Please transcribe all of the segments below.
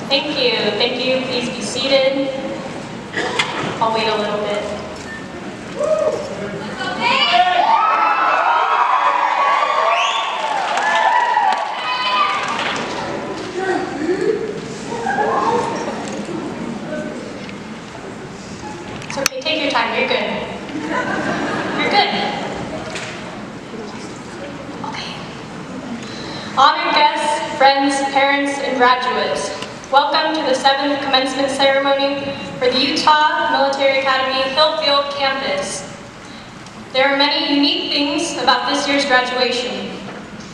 Thank you. Thank you. Please be seated. I'll wait a little bit. It's okay. Take your time. You're good. You're good. Okay. Honored guests, friends, parents, and graduates, welcome to the 7th commencement ceremony for the Utah Military Academy Hillfield campus. There are many unique things about this year's graduation.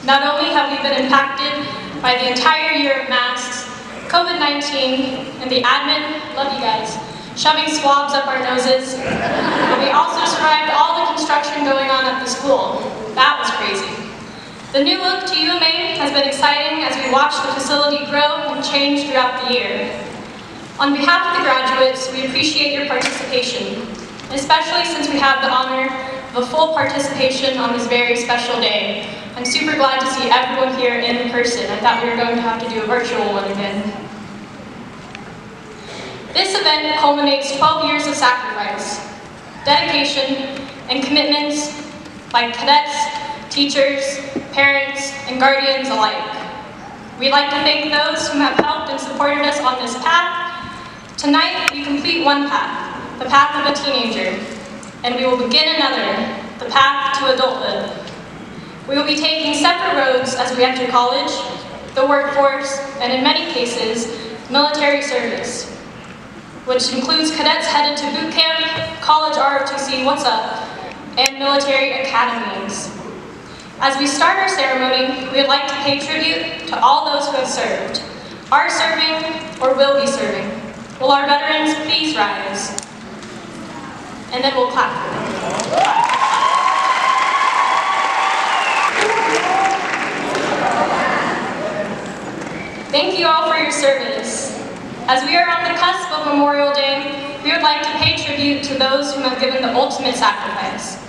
Not only have we been impacted by the entire year of masks, COVID-19, and the admin, love you guys, shoving swabs up our noses, but we also survived all the construction going on at the school. That was crazy. The new look to UMA has been exciting as we watch the facility grow and change throughout the year. On behalf of the graduates, we appreciate your participation, especially since we have the honor of a full participation on this very special day. I'm super glad to see everyone here in person. I thought we were going to have to do a virtual one again. This event culminates 12 years of sacrifice, dedication, and commitments by cadets, teachers, parents, and guardians alike. We'd like to thank those who have helped and supported us on this path. Tonight, we complete one path, the path of a teenager, and we will begin another, the path to adulthood. We will be taking separate roads as we enter college, the workforce, and in many cases, military service, which includes cadets headed to boot camp, college ROTC What's Up, and military academies. As we start our ceremony, we would like to pay tribute to all those who have served, are serving, or will be serving. Will our veterans please rise? And then we'll clap for them. Thank you all for your service. As we are on the cusp of Memorial Day, we would like to pay tribute to those who have given the ultimate sacrifice.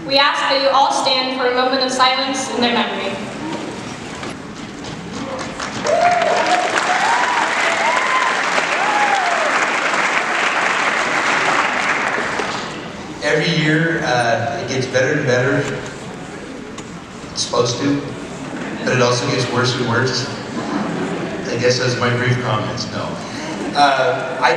We ask that you all stand for a moment of silence in their memory. Every year, it gets better and better. It's supposed to, but it also gets worse and worse. I guess that's my brief comments. No. I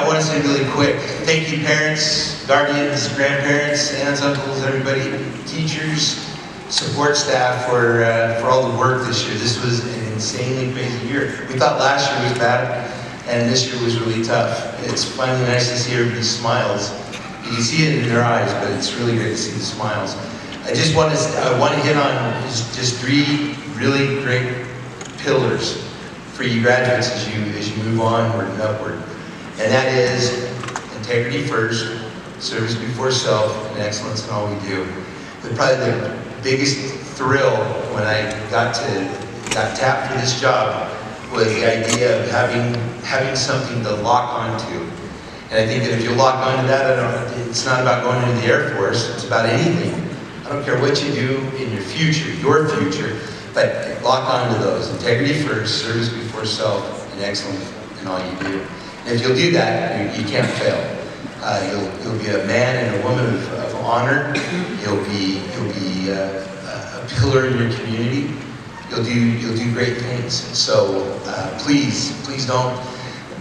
want to say really quick, thank you parents, guardians, grandparents, aunts, uncles, everybody, teachers, support staff for all the work this year. This was an insanely crazy year. We thought last year was bad, and this year was really tough. It's finally nice to see everybody's smiles. You can see it in their eyes, but it's really great to see the smiles. I want to hit on just 3 really great pillars for you graduates as you move onward and upward. And that is integrity first, service before self, and excellence in all we do. Probably the biggest thrill when I got tapped for this job was the idea of having something to lock onto. And I think that if you lock onto that, it's not about going into the Air Force, it's about anything. I don't care what you do in your future, but lock onto those. Integrity first, service before self, and excellence in all you do. And if you'll do that, you can't fail. You'll be a man and a woman of honor. You'll be a pillar in your community. You'll do great things. So please don't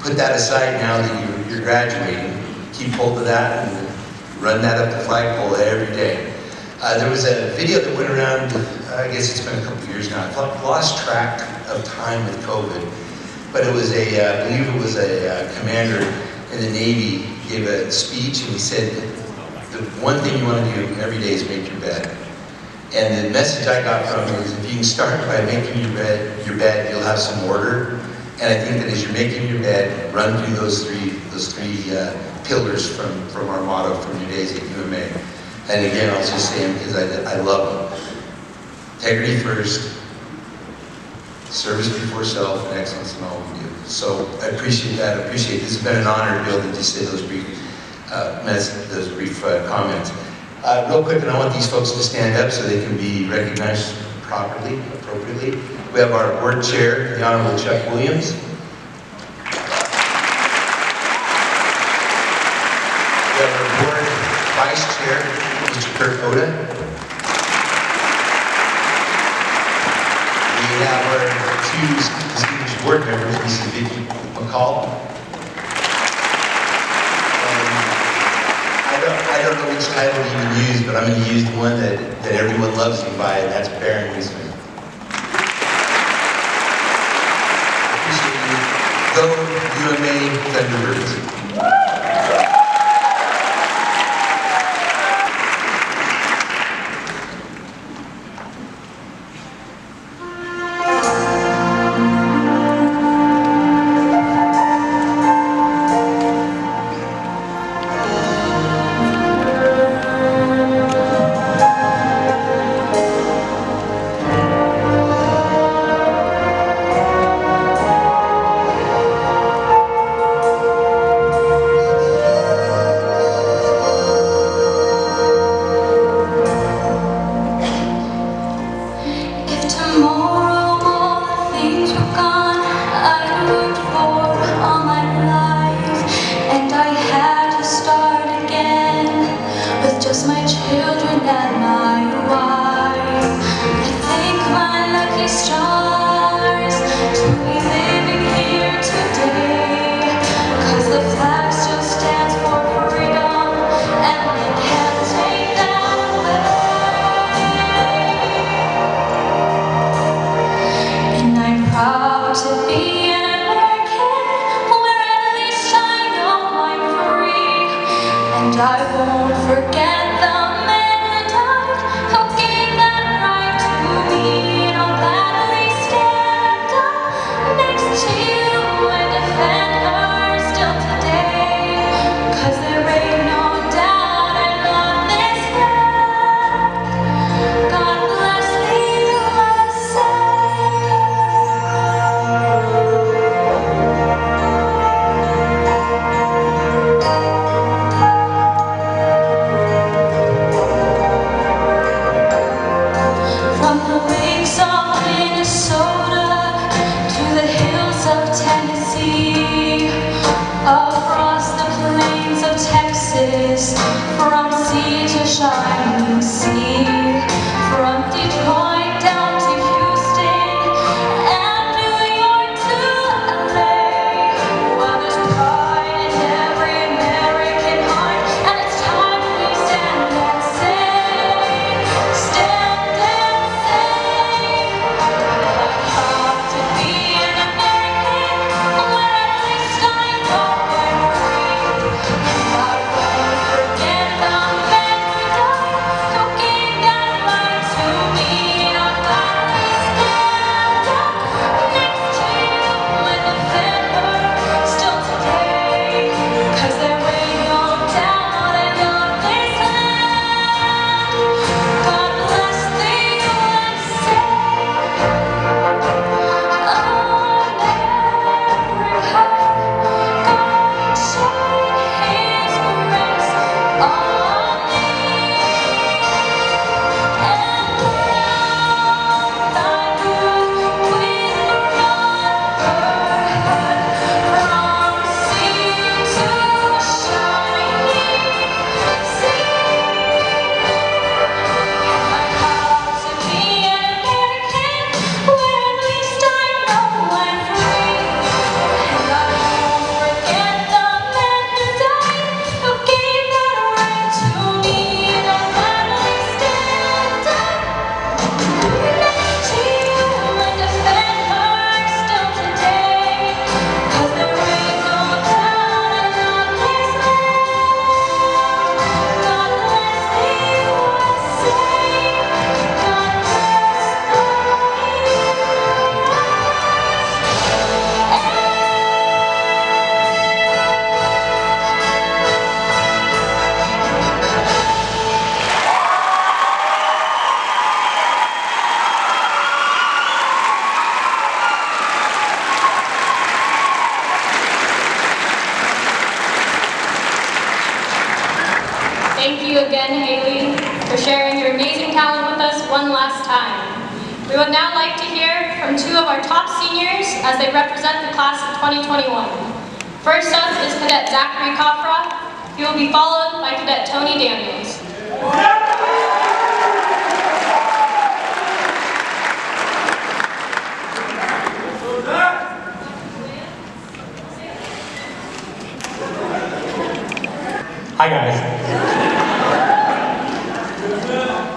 put that aside now that you're graduating. Keep hold of that and run that up the flagpole every day. There was a video that went around, I guess it's been a couple years now. I've lost track of time with COVID, but it was I believe it was a commander in the Navy gave a speech, and he said, the one thing you want to do every day is make your bed. And the message I got from it was, if you can start by making your bed, you'll have some order. And I think that as you're making your bed, run through those three pillars from our motto from your days at UMA. And again, I'll just say them because I love them. Integrity first, service before self, and excellence in all we do. So I appreciate that. I appreciate this. It's been an honor to be able to just say those brief comments. Real quick, and I want these folks to stand up so they can be recognized properly, appropriately. We have our board chair, the Honorable Chuck Williams. Vice Chair, Mr. Kurt Oda. We have our two distinguished board members, Mrs. Vicki McCall. And I don't know which title to even use, but I'm going to use the one that everyone loves you by, and that's Baron Wiesman. Appreciate you. Go UMA Thunderbirds. one last time. We would now like to hear from two of our top seniors as they represent the class of 2021. First up is Cadet Zachary Kopra. He will be followed by Cadet Tony Daniels. Hi guys.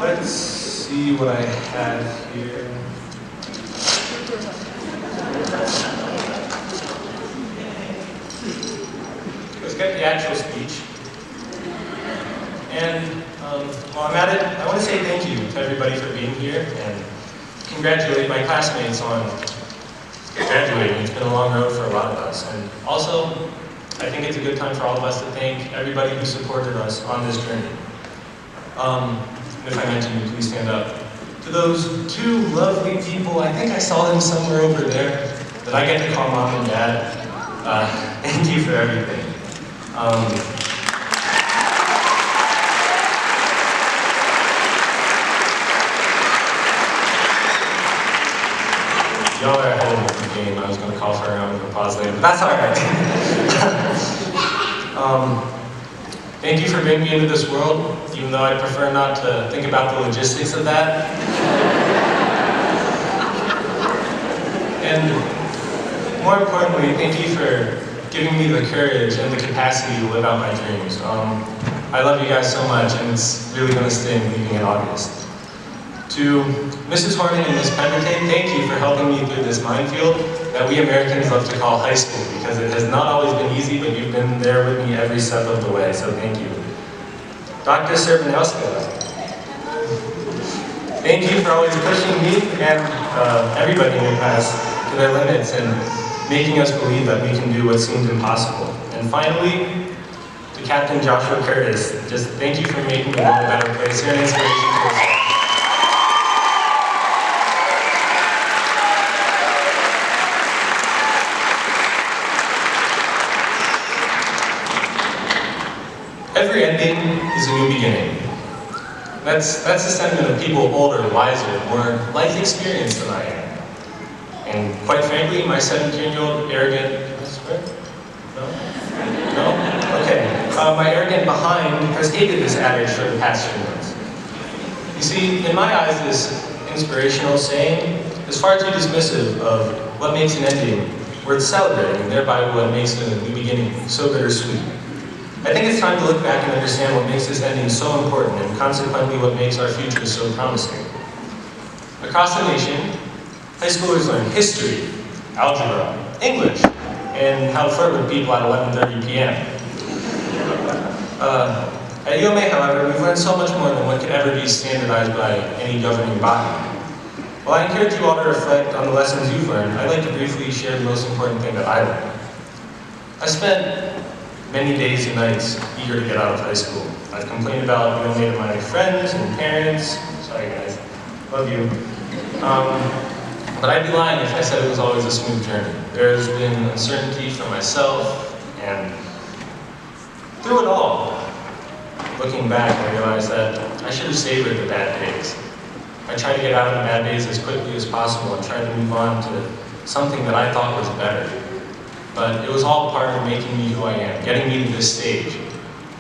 Let's see what I have here. Let's get the actual speech. And while I'm at it, I want to say thank you to everybody for being here and congratulate my classmates on graduating. It's been a long road for a lot of us. And also, I think it's a good time for all of us to thank everybody who supported us on this journey. If I mention you, please stand up. To those two lovely people, I think I saw them somewhere over there, that I get to call Mom and Dad. Thank you for everything. Y'all are ahead of the game. I was going to call for a round of applause later, but that's all right. Thank you for bringing me into this world, even though I prefer not to think about the logistics of that. And more importantly, thank you for giving me the courage and the capacity to live out my dreams. I love you guys so much, and it's really going to sting leaving in August. To Mrs. Horning and Ms. Pemberton, thank you for helping me through this minefield that we Americans love to call high school, because it has not always been easy, but you've been there with me every step of the way, so thank you. Dr. Serbanowska, thank you for always pushing me and everybody in your class to their limits and making us believe that we can do what seemed impossible. And finally, to Captain Joshua Curtis, just thank you for making the world a better place. You're an inspiration to us all. Every ending is a new beginning. That's the sentiment of people older, wiser, more life experienced than I am. And quite frankly, my 17-year-old arrogant, no? Okay. My arrogant behind has hated this adage for the past few months. You see, in my eyes, this inspirational saying is far too dismissive of what makes an ending worth celebrating, and thereby what makes a new beginning so bittersweet. I think it's time to look back and understand what makes this ending so important, and consequently what makes our future so promising. Across the nation, high schoolers learn history, algebra, English, and how to flirt with people at 11:30 p.m. At UMA, however, we've learned so much more than what could ever be standardized by any governing body. While I encourage you all to reflect on the lessons you've learned, I'd like to briefly share the most important thing that I learned. I spent many days and nights eager to get out of high school. I've complained about UMA to my friends and parents. Sorry guys, love you. But I'd be lying if I said it was always a smooth journey. There's been uncertainty for myself, and through it all, looking back, I realized that I should have savored the bad days. I tried to get out of the bad days as quickly as possible and tried to move on to something that I thought was better. But it was all part of making me who I am, getting me to this stage.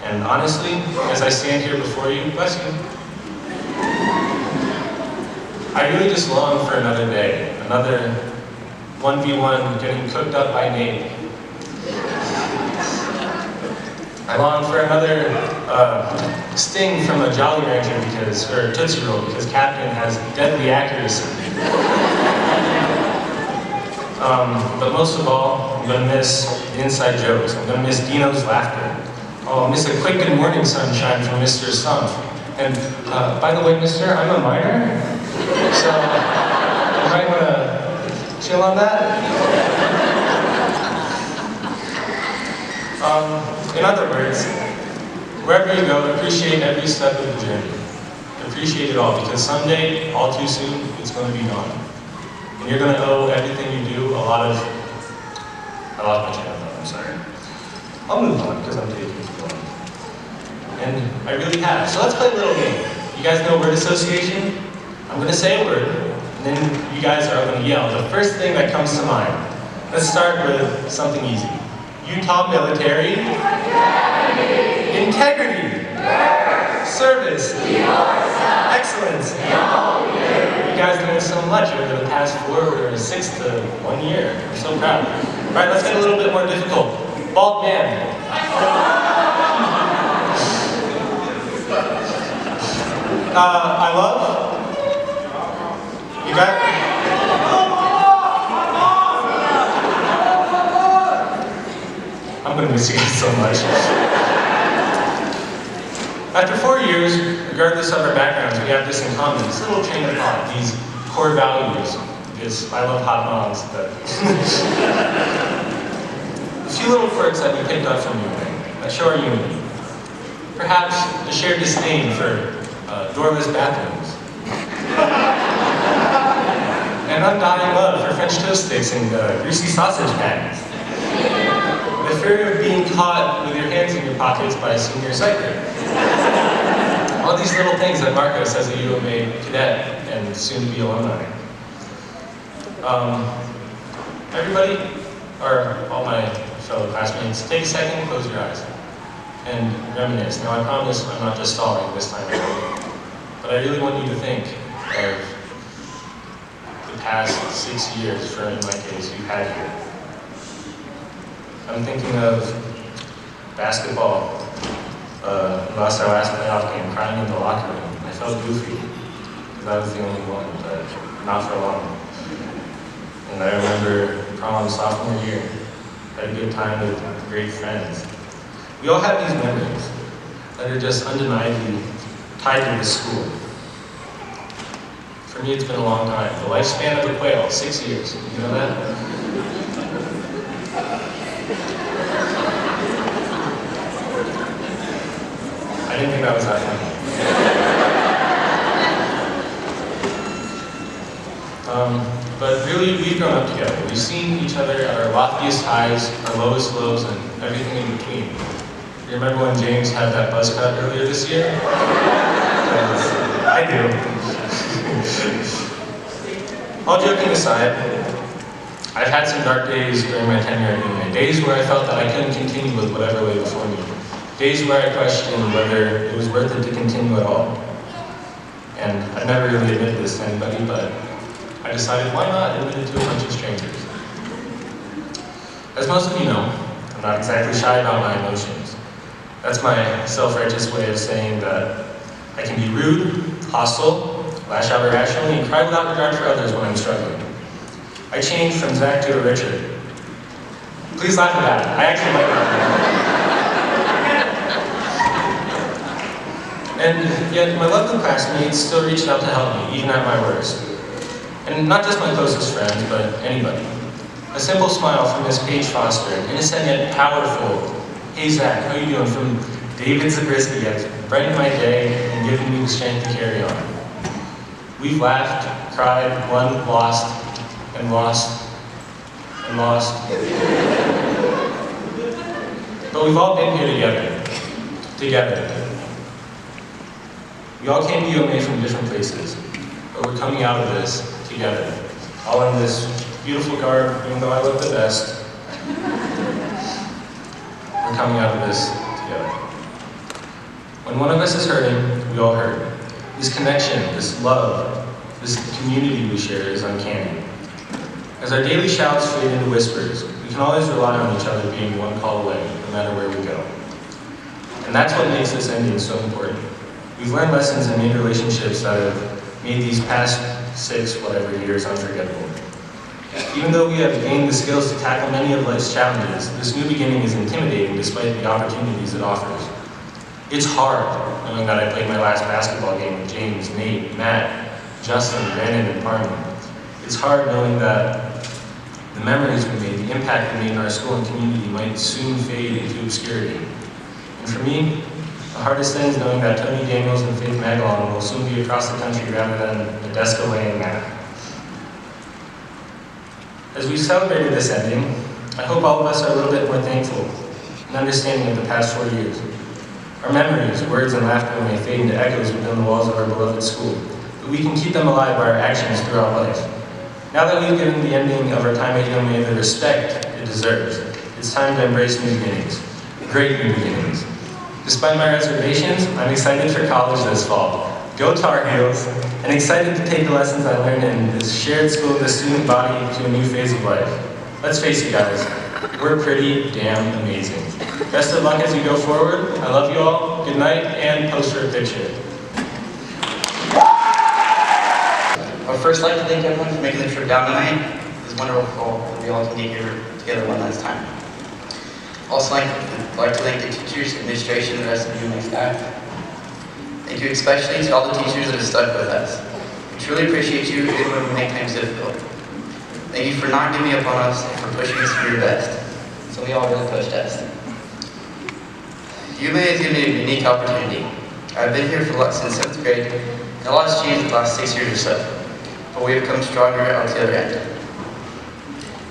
And honestly, as I stand here before you, bless you, I really just long for another day, another 1v1 getting cooked up by Nate. I long for another sting from a Jolly Rancher or Tootsie Roll because Captain has deadly accuracy. But most of all, I'm going to miss the inside jokes. I'm going to miss Dino's laughter. I'll miss a quick good morning sunshine from Mr. Stumpf. And by the way, mister, I'm a minor, so you might want to chill on that. In other words, wherever you go, appreciate every step of the journey. Appreciate it all, because someday, all too soon, it's going to be gone. And you're going to owe everything you do a lot of... I lost my train of thought, I'm sorry. I'll move on, because I'm taking too long. And I really have. So let's play a little game. You guys know word association? I'm going to say a word, and then you guys are going to yell the first thing that comes to mind. Let's start with something easy. Utah military. Integrity. Service. Excellence. You guys learned so much over the past 6 to 1 year. I'm so proud. All right, let's get a little bit more difficult. Bald man. I love. You got it? I'm gonna miss you guys so much. After 4 years, regardless of our backgrounds, we have this in common, this little train of thought, these core values, this I love hot dogs. A few little quirks that we picked up from you that show our unity. Perhaps a shared disdain for doorless bathrooms. An undying love for French toast sticks and greasy sausage patties. The fear of being caught with your hands in your pockets by a senior psycher. All these little things that Marco says a UMA cadet and soon-to-be alumni. Everybody, or all my fellow classmates, take a second, close your eyes, and reminisce. Now I promise I'm not just stalling this time around, but I really want you to think of the past 6 years, for in my case, you've had here. I'm thinking of basketball. Lost our last playoff game, crying in the locker room. I felt goofy, because I was the only one, but not for long. And I remember prom sophomore year, had a good time with great friends. We all have these memories that are just undeniably tied to this school. For me, it's been a long time. The lifespan of a quail, 6 years. You know that? I didn't think that was that funny. But really, we've grown up together. We've seen each other at our loftiest highs, our lowest lows, and everything in between. You remember when James had that buzz cut earlier this year? I do. All joking aside, I've had some dark days during my tenure at UMA. Days where I felt that I couldn't continue with whatever lay before me. Days where I questioned whether it was worth it to continue at all. And I've never really admitted this to anybody, but I decided why not admit it to a bunch of strangers. As most of you know, I'm not exactly shy about my emotions. That's my self-righteous way of saying that I can be rude, hostile, lash out irrationally, and cry without regard for others when I'm struggling. I changed from Zach to a Richard. Please laugh at that. I actually like that. And yet, my lovely classmates still reached out to help me, even at my worst. And not just my closest friends, but anybody. A simple smile from Miss Paige Foster, innocent yet powerful. Hey Zach, how you doing? From David Zabriskie has brightened my day and given me the strength to carry on. We've laughed, cried, won, lost, and lost, and lost. But we've all been here together. We all came to UMA from different places, but we're coming out of this together. All in this beautiful garb, even though I look the best. We're coming out of this together. When one of us is hurting, we all hurt. This connection, this love, this community we share is uncanny. As our daily shouts fade into whispers, we can always rely on each other being one call away, no matter where we go. And that's what makes this ending so important. We've learned lessons and made relationships that have made these past 6 whatever years unforgettable. Even though we have gained the skills to tackle many of life's challenges, this new beginning is intimidating despite the opportunities it offers. It's hard knowing that I played my last basketball game with James, Nate, Matt, Justin, Brandon, and Parman. It's hard knowing that the memories we made, the impact we made in our school and community might soon fade into obscurity. And for me, the hardest thing is knowing that Tony Daniels and Faith Magalon will soon be across the country rather than a desk away in Matt. As we celebrated this ending, I hope all of us are a little bit more thankful and understanding of the past 4 years. Our memories, words, and laughter may fade into echoes within the walls of our beloved school, but we can keep them alive by our actions throughout life. Now that we've given the ending of our time at UMA the respect it deserves, It's time to embrace new beginnings. Great new beginnings. Despite my reservations, I'm excited for college this fall. Go Tar Heels, and excited to take the lessons I learned in this shared school of the student body to a new phase of life. Let's face it, guys, we're pretty damn amazing. Best of luck as you go forward. I love you all. Good night, and pose for a picture. I would first like to thank everyone for making the trip down tonight. It was wonderful that we all can get here together one last time. Also like to thank the teachers, administration, and the rest of you and my staff. Thank you especially to all the teachers that have stuck with us. We truly appreciate you even when we make times difficult. Thank you for not giving up on us and for pushing us to be your best. So we all really pushed us. UMA has given me a unique opportunity. I've been here since 7th grade, and a lot has changed in the last 6 years or so, but we have come stronger out the other end.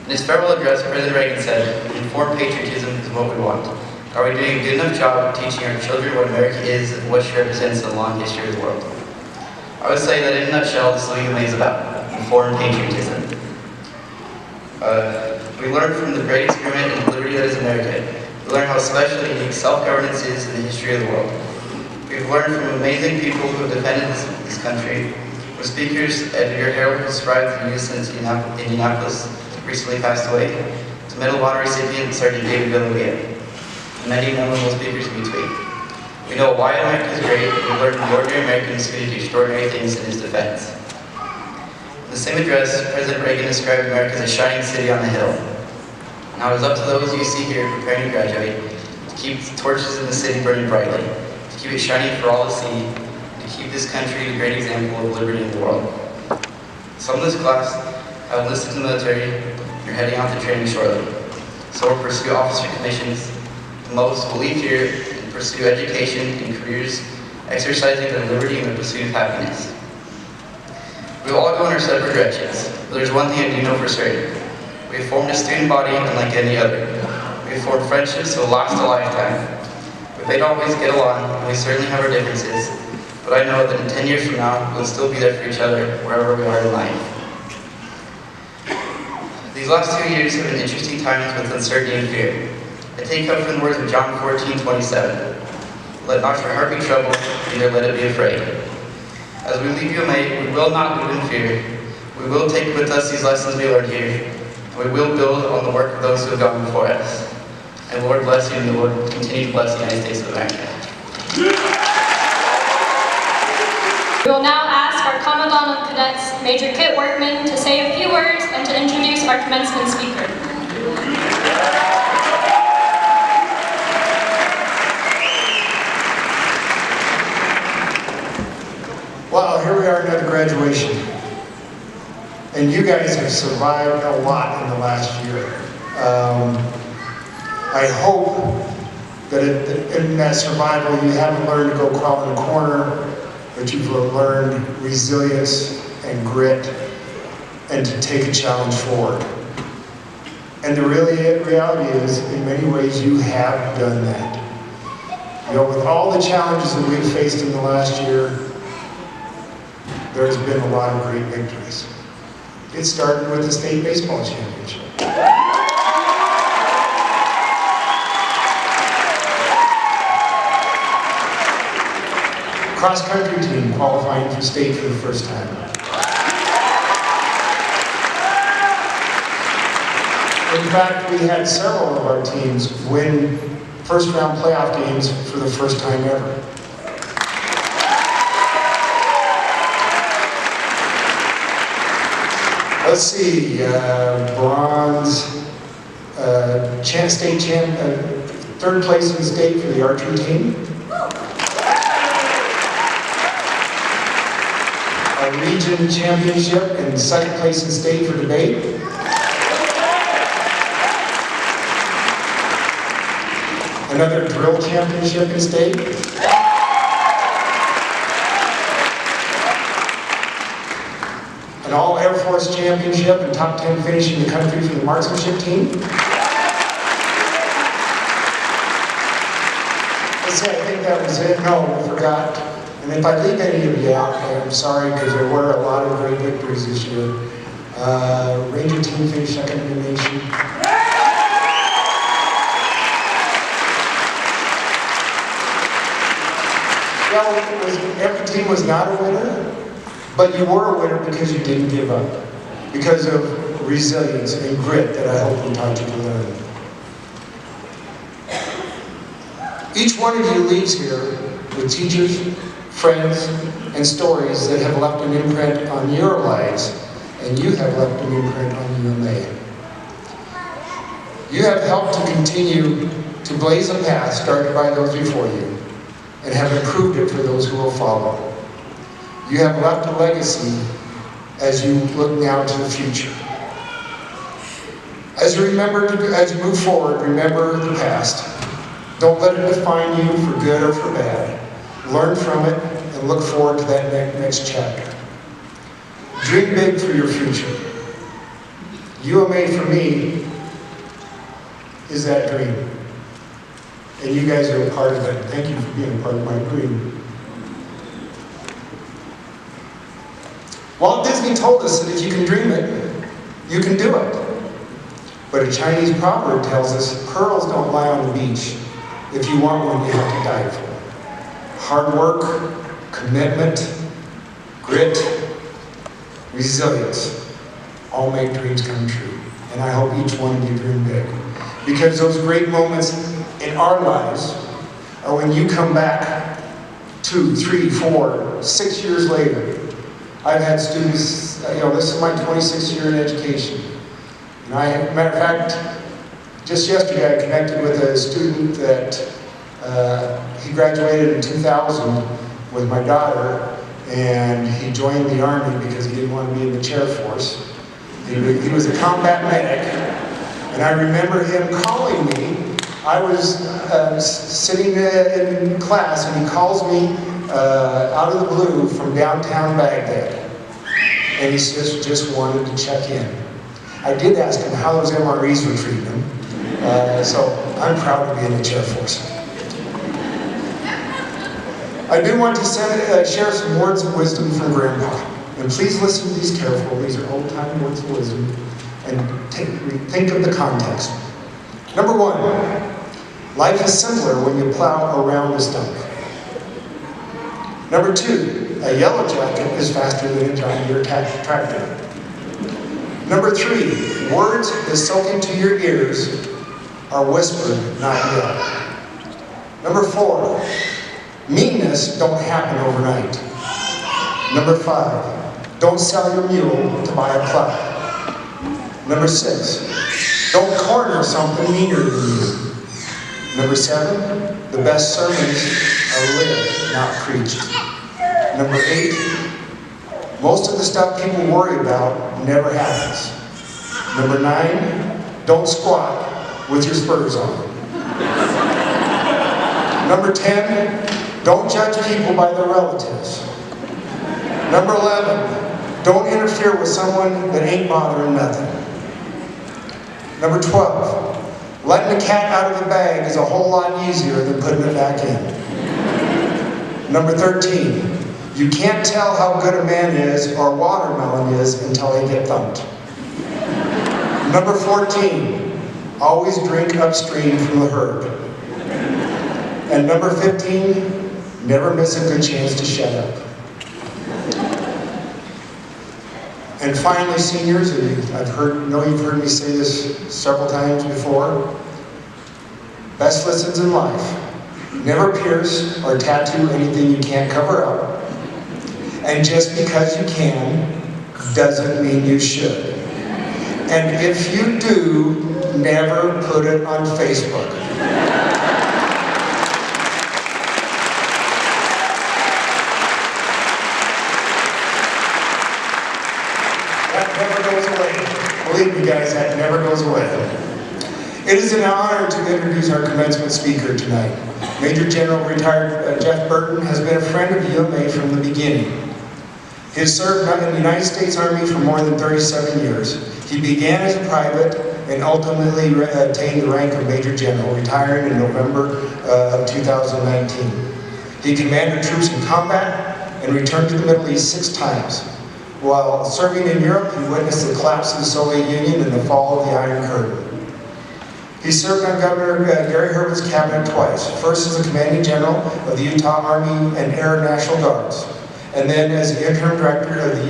In his farewell address, President Reagan said, "Informed patriotism is what we want." Are we doing a good enough job of teaching our children what America is and what she represents in the long history of the world? I would say that in a nutshell, this is what UMA is about: informed patriotism. We learn from the great experiment in liberty that is America. We learn how special and unique self-governance is in the history of the world. We've learned from amazing people who have defended this country, from speakers Edgar Harold, who survived the U.S. in Indianapolis, recently passed away, to Medal of Honor recipient Sergeant David Villavia, and many memorable speakers in between. We know why America is great, and we learn from the ordinary Americans who did extraordinary things in his defense. In the same address, President Reagan described America as a shining city on the hill. Now it is up to those you see here preparing to graduate to keep the torches in the city burning brightly, to keep it shining for all to see, to keep this country a great example of liberty in the world. Some of this class have enlisted in the military and are heading out to training shortly. So will pursue officer commissions. Most will leave here and pursue education and careers, exercising their liberty in the pursuit of happiness. We all go in our separate directions, but there's one thing I do know for certain. We have formed a student body unlike any other. We have formed friendships that will last a lifetime. We may not always get along, and we certainly have our differences, but I know that in 10 years from now, we'll still be there for each other wherever we are in life. These last 2 years have been interesting times with uncertainty and fear. I take up from the words of John 14:27. Let not your heart be troubled, neither let it be afraid. As we leave UMA, we will not live in fear. We will take with us these lessons we learned here, and we will build on the work of those who have gone before us. And Lord bless you, and the Lord continue to bless the United States of America. We will now ask our Commandant of Cadets, Major Kit Workman, to say a few words and to introduce our commencement speaker. Wow, here we are at another graduation. And you guys have survived a lot in the last year. I hope that in that survival you haven't learned to go crawl in a corner, but you've learned resilience and grit and to take a challenge forward. And the reality is, in many ways, you have done that. You know, with all the challenges that we've faced in the last year, there's been a lot of great victories. It started with the state baseball championship. Cross-country team qualifying for state for the first time. In fact, we had several of our teams win first-round playoff games for the first time ever. Let's see, bronze, third place in the state for the archery team. A region championship and second place in state for debate. Another drill championship in state. An all Air Force championship and top 10 finish in the country for the marksmanship team. Let's see, I think that was it. No, I forgot. And if I leave any of you out, I'm sorry, because there were a lot of great victories this year. Ranger team finished second in the nation. every team was not a winner, but you were a winner because you didn't give up. Because of resilience and grit that I hope we taught you to learn. Each one of you leaves here with teachers, friends, and stories that have left an imprint on your lives, and you have left an imprint on UMA. You have helped to continue to blaze a path started by those before you, and have improved it for those who will follow. You have left a legacy as you look now to the future. As you move forward, remember the past. Don't let it define you for good or for bad. Learn from it and look forward to that next chapter. Dream big for your future. UMA for me is that dream. And you guys are a part of that. Thank you for being a part of my dream. Walt Disney told us that if you can dream it, you can do it. But a Chinese proverb tells us pearls don't lie on the beach. If you want one, you have to dive for it. Hard work, commitment, grit, resilience all make dreams come true. And I hope each one of you dream big. Because those great moments in our lives are when you come back 2, 3, 4, 6 years later. I've had students, this is my 26th year in education. And matter of fact, just yesterday I connected with a student that he graduated in 2000 with my daughter, and he joined the Army because he didn't want to be in the chair force. He was a combat medic, and I remember him calling me. I was sitting in class, and he calls me out of the blue from downtown Baghdad. And he says, just wanted to check in. I did ask him how those MREs were treating him. So I'm proud to be in the Chair Force. I do want to share some words of wisdom from Grandpa. And please listen to these carefully. These are old-time words of wisdom. And think of the context. Number 1, life is simpler when you plow around a stump. Number 2, a yellow jacket is faster than a John Deere tractor. Number 3, words that soak into your ears are whispered, not yelled. Number 4, meanness don't happen overnight. Number 5, don't sell your mule to buy a plow. Number 6, don't corner something meaner than you. Number 7, the best sermons are lived, not preached. Number 8, most of the stuff people worry about never happens. Number 9, don't squat with your spurs on. Number 10, don't judge people by their relatives. Number 11, don't interfere with someone that ain't bothering nothing. Number 12, letting the cat out of the bag is a whole lot easier than putting it back in. Number 13, you can't tell how good a man is or watermelon is until they get thumped. Number 14, always drink upstream from the herd. And number 15, never miss a good chance to shut up. And finally, seniors, and know you've heard me say this several times before, best lessons in life. Never pierce or tattoo anything you can't cover up. And just because you can, doesn't mean you should. And if you do, never put it on Facebook. That never goes away. Believe me guys, that never goes away. It is an honor to introduce our commencement speaker tonight. Major General retired Jeff Burton has been a friend of UMA from the beginning. He has served in the United States Army for more than 37 years. He began as a private and ultimately attained the rank of Major General, retiring in November of 2019. He commanded troops in combat and returned to the Middle East 6 times. While serving in Europe, he witnessed the collapse of the Soviet Union and the fall of the Iron Curtain. He served on Governor Gary Herbert's cabinet twice, first as the commanding general of the Utah Army and Air National Guards, and then as the interim director of the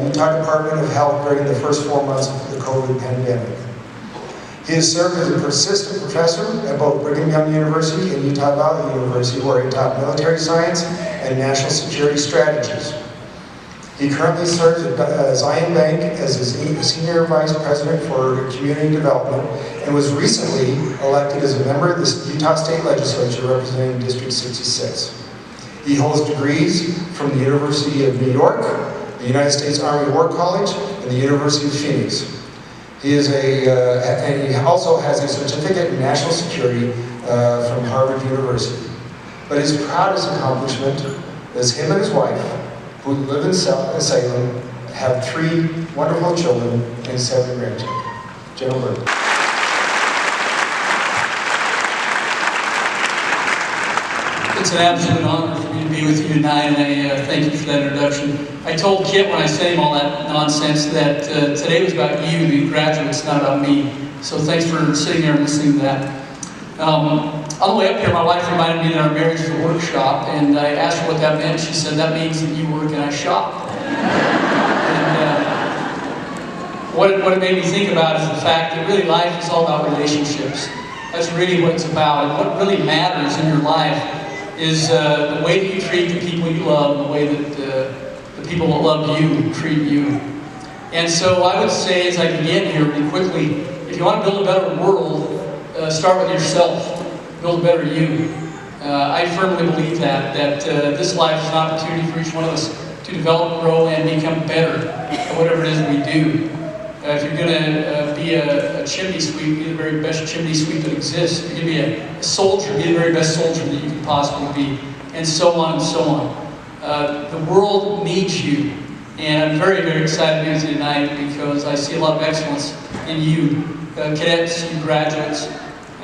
Utah Department of Health during the first 4 months of the COVID pandemic. He has served as a persistent professor at both Brigham Young University and Utah Valley University, where he taught military science and national security strategies. He currently serves at Zion Bank as his Senior Vice President for Community Development and was recently elected as a member of the Utah State Legislature representing District 66. He holds degrees from the University of New York, the United States Army War College, and the University of Phoenix. And he also has a certificate in national security from Harvard University. But his proudest accomplishment is him and his wife, who live in Salem, have 3 wonderful children and 7 grandchildren. General Bird. It's an absolute honor for me to be with you tonight, and I thank you for that introduction. I told Kit when I said him all that nonsense that today was about you, the graduates, not about me. So thanks for sitting there and listening to that. On the way up here, my wife reminded me that our marriage is a workshop, and I asked her what that meant. She said, that means that you work and I shop. And what it made me think about is the fact that really life is all about relationships. That's really what it's about. And what really matters in your life is the way that you treat the people you love and the way that the people that love you treat you. And so I would say, as I begin here really quickly, if you want to build a better world, start with yourself. Build a better you. I firmly believe that this life is an opportunity for each one of us to develop, grow, and become better at whatever it is we do. If you're going to be a chimney sweep, be the very best chimney sweep that exists. If you're going to be a soldier, be the very best soldier that you can possibly be, and so on and so on. The world needs you, and I'm very, very excited to be with you tonight because I see a lot of excellence in you, cadets, you graduates.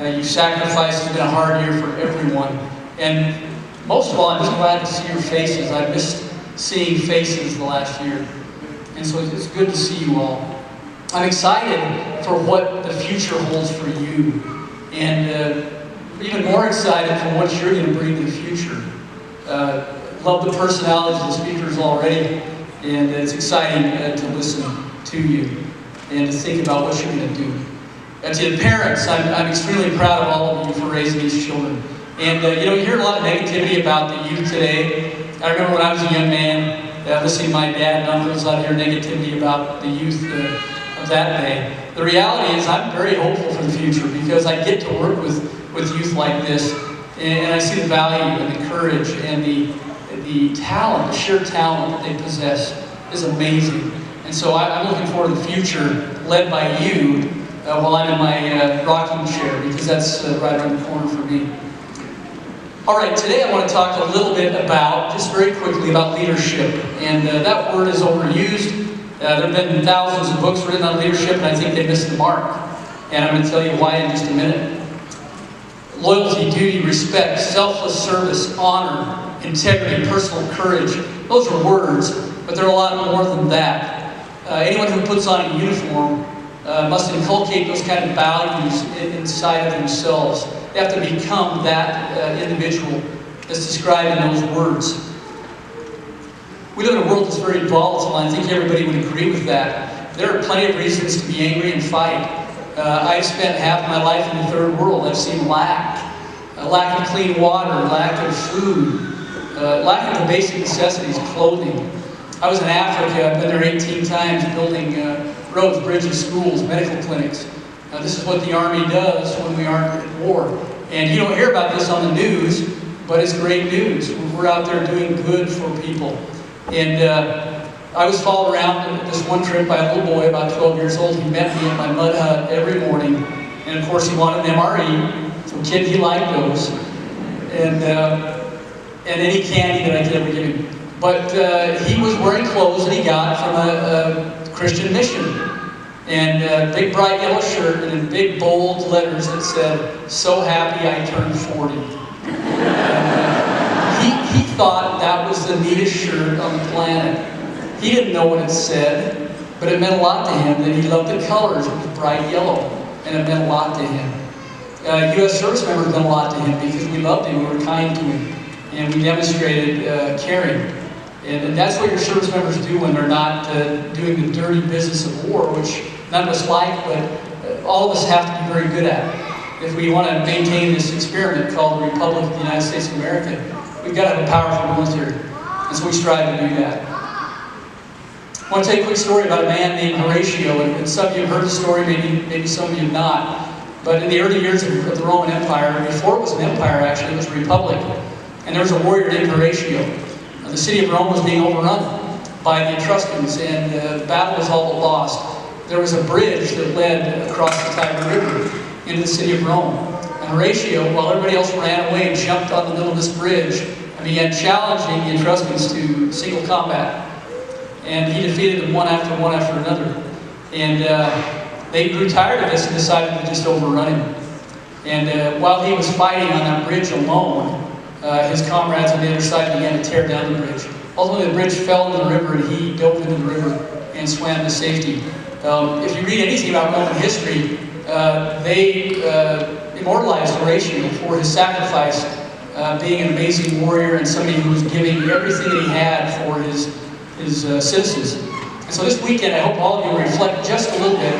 You sacrificed. It's been a hard year for everyone, and most of all, I'm just glad to see your faces. I missed seeing faces the last year, and so it's good to see you all. I'm excited for what the future holds for you, and even more excited for what you're going to bring to the future. Love the personalities of the speakers already, and it's exciting to listen to you and to think about what you're going to do. And to the parents, I'm extremely proud of all of you for raising these children. And you hear a lot of negativity about the youth today. I remember when I was a young man, listening to my dad and uncles, I'd hear negativity about the youth of that day. The reality is I'm very hopeful for the future because I get to work with youth like this, and I see the value and the courage and the talent, the sheer talent that they possess is amazing. And so I'm looking forward to the future led by you while I'm in my rocking chair, because that's right around the corner for me. All right, today I want to talk a little bit about, just very quickly, about leadership. And that word is overused. There have been thousands of books written on leadership, and I think they missed the mark. And I'm going to tell you why in just a minute. Loyalty, duty, respect, selfless service, honor, integrity, personal courage. Those are words, but they're a lot more than that. Anyone who puts on a uniform must inculcate those kind of values inside of themselves. They have to become that individual that's described in those words. We live in a world that's very volatile, and I think everybody would agree with that. There are plenty of reasons to be angry and fight. I've spent half my life in the third world. I've seen lack of clean water, lack of food, lack of the basic necessities, clothing. I was in Africa. I've been there 18 times building roads, bridges, schools, medical clinics. This is what the Army does when we aren't at war. And you don't hear about this on the news, but it's great news. We're out there doing good for people. And I was followed around this one trip by a little boy, about 12 years old. He met me in my mud hut every morning. And of course he wanted an MRE. So kid, he liked those. And any candy that I could ever give him. But he was wearing clothes that he got from a Christian mission. And a big bright yellow shirt and in big bold letters that said, "So happy I turned 40. He thought that was the neatest shirt on the planet. He didn't know what it said, but it meant a lot to him that he loved the colors. It was bright yellow, and it meant a lot to him. U.S. service members done a lot to him because we loved him, we were kind to him, and we demonstrated caring. And that's what your service members do when they're not doing the dirty business of war, which none of us like, but all of us have to be very good at. If we want to maintain this experiment called the Republic of the United States of America, we've got to have a powerful military. And so we strive to do that. I want to tell you a quick story about a man named Horatio, and some of you have heard the story, maybe some of you have not. But in the early years of the Roman Empire, before it was an empire actually, it was a republic, and there was a warrior named Horatio. The city of Rome was being overrun by the Etruscans, and the battle was all but lost. There was a bridge that led across the Tiber River into the city of Rome. And Horatio, while everybody else ran away, jumped on the middle of this bridge and began challenging the Etruscans to single combat. And he defeated them one after another. And they grew tired of this and decided to just overrun him. And while he was fighting on that bridge alone, his comrades on the other side began to tear down the bridge. Ultimately, the bridge fell into the river, and he dove into the river and swam to safety. If you read anything about Roman history, they immortalized Horatio for his sacrifice, being an amazing warrior and somebody who was giving everything that he had for his citizens. And so this weekend, I hope all of you will reflect just a little bit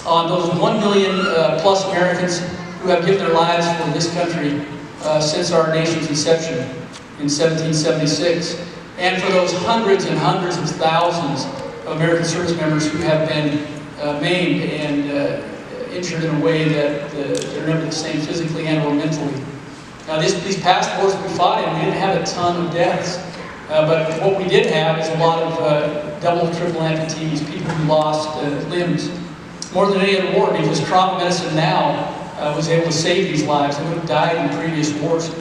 on those 1 million plus Americans who have given their lives for this country since our nation's inception in 1776, and for those hundreds and hundreds of thousands of American service members who have been maimed and injured in a way that they're never the same physically and or mentally. Now these past wars we fought in, we didn't have a ton of deaths. But what we did have is a lot of double, triple amputees, people who lost limbs. More than any other war, because trauma medicine now was able to save these lives that would have died in previous wars.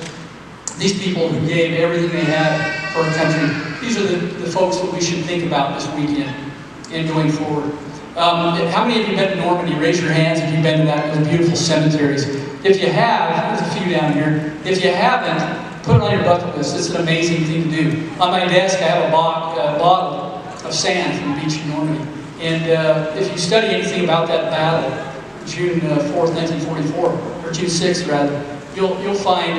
These people who gave everything they had for our country, these are the folks that we should think about this weekend and going forward. How many of you have been to Normandy? Raise your hands if you've been to those beautiful cemeteries. If you have, there's a few down here. If you haven't, put it on your bucket list. It's an amazing thing to do. On my desk, I have a bottle of sand from the beach in Normandy. And if you study anything about that battle, June 4th, 1944, or June 6th rather, you'll find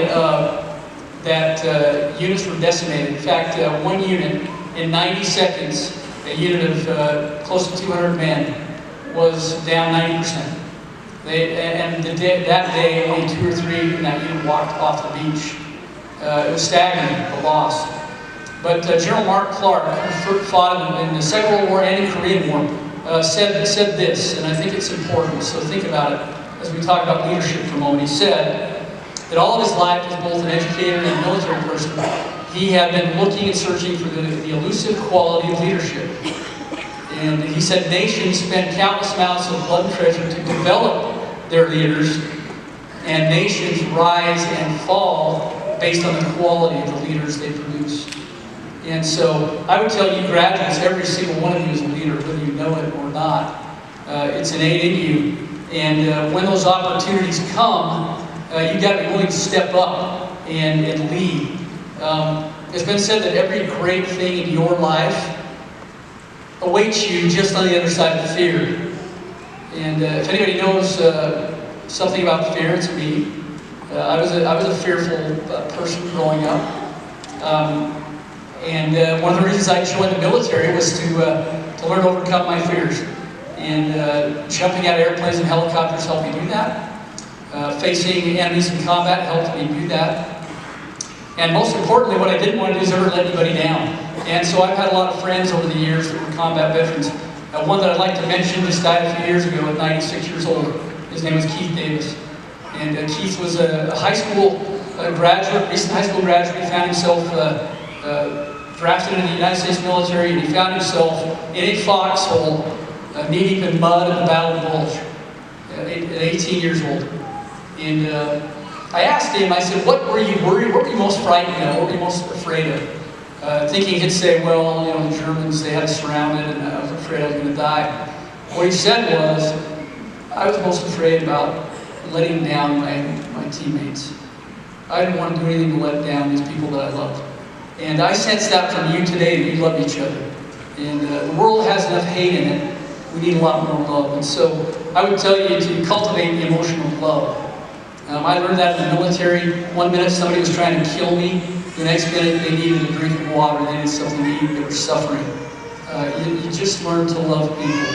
that units were decimated. In fact, one unit in 90 seconds, a unit of close to 200 men, was down 90%. That day, only 2 or 3 in that unit walked off the beach. It was staggering, the loss. But General Mark Clark, who fought in the Second World War and the Korean War, said this, and I think it's important, so think about it as we talk about leadership for a moment. He said that all of his life as both an educator and a military person, he had been looking and searching for the elusive quality of leadership. And he said nations spend countless amounts of blood and treasure to develop their leaders, and nations rise and fall based on the quality of the leaders they produce. And so I would tell you graduates, every single one of you is a leader, whether you know it or not. It's innate in you. And when those opportunities come, you've got to be willing to step up and lead. It's been said that every great thing in your life awaits you just on the other side of fear. And if anybody knows something about fear, it's me. I was a fearful person growing up. And one of the reasons I joined the military was to learn to overcome my fears. And jumping out of airplanes and helicopters helped me do that. Facing enemies in combat helped me do that. And most importantly, what I didn't want to do is ever let anybody down. And so I've had a lot of friends over the years that were combat veterans. One that I'd like to mention just died a few years ago at 96 years old. His name was Keith Davis. And Keith was a high school graduate, recent high school graduate. He found himself drafted into the United States military, and he found himself in a foxhole, knee-deep in mud at the Battle of Bulge, at 18 years old. And I asked him, I said, what were you worried, what were you most frightened of, what were you most afraid of? Thinking he'd say, well, you know, the Germans, they had us surrounded, and I was afraid I was going to die. What he said was, I was most afraid about letting down my teammates. I didn't want to do anything to let down these people that I loved. And I sense that from you today, that you love each other. And the world has enough hate in it. We need a lot more love. And so I would tell you to cultivate the emotion of love. I learned that in the military. One minute somebody was trying to kill me. The next minute they needed a drink of water. They needed something to eat. They were suffering. You just learn to love people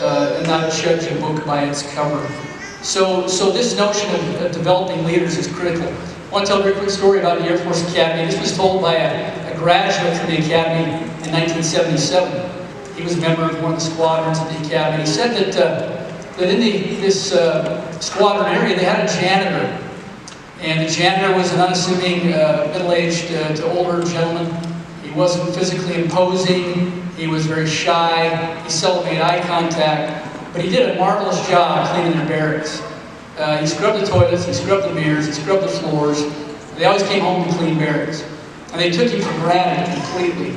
and not judge a book by its cover. So this notion of developing leaders is critical. I want to tell a very quick story about the Air Force Academy. This was told by a graduate from the Academy in 1977. He was a member of one of the squadrons at the Academy. He said that in this squadron area, they had a janitor. And the janitor was an unassuming, middle-aged to older gentleman. He wasn't physically imposing. He was very shy. He seldom made eye contact. But he did a marvelous job cleaning their barracks. He scrubbed the toilets, he scrubbed the mirrors, he scrubbed the floors. They always came home to clean barracks. And they took him for granted completely.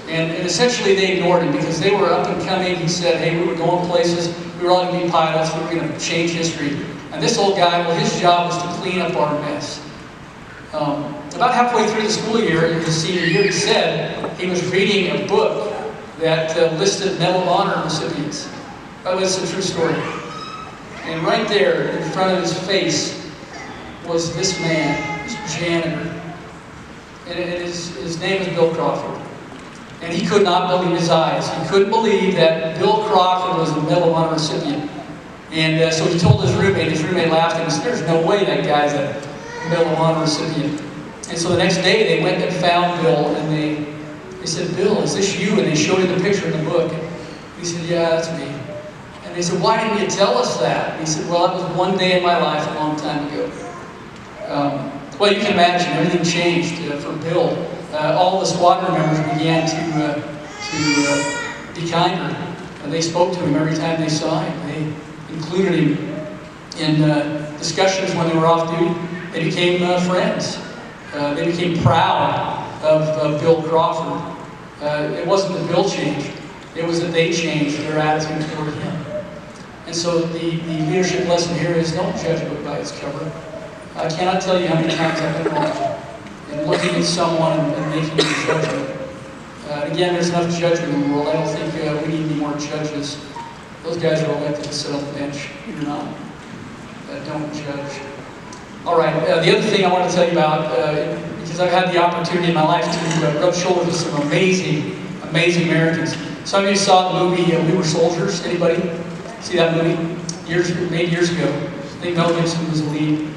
And essentially they ignored him because they were up and coming. He said, hey, we were going places. We were all going to be pilots. We were going to change history. And this old guy, well, his job was to clean up our mess. About halfway through the school year, in his senior year, he said he was reading a book that listed Medal of Honor recipients. By the way, it's a true story. And right there, in front of his face, was this man, this janitor. And his name is Bill Crawford. And he could not believe his eyes. He couldn't believe that Bill Crawford was a Medal of Honor recipient. And so he told his roommate laughed and said, there's no way that guy's a Medal of Honor recipient. And so the next day they went and found Bill and they said, Bill, is this you? And they showed him the picture in the book. He said, yeah, that's me. And they said, why didn't you tell us that? And he said, well, that was one day in my life a long time ago. Well, you can imagine, everything changed for Bill. All the squadron members began to be kinder. They spoke to him every time they saw him. They included him in discussions when they were off duty. They became friends. They became proud of Bill Crawford. It wasn't that Bill changed. It was that they changed their attitude toward him. And so the leadership lesson here is don't judge a book by its cover. I cannot tell you how many times I've been wrong in looking at someone and making a judgment. Again, there's enough judgment in the world. I don't think we need any more judges. Those guys are elected to sit on the bench. You're not. Don't judge. All right, the other thing I want to tell you about, because I've had the opportunity in my life to rub shoulders with some amazing Americans. Some of you saw the movie We Were Soldiers. Anybody see that movie? Made years ago. I think Mel Gibson was the lead.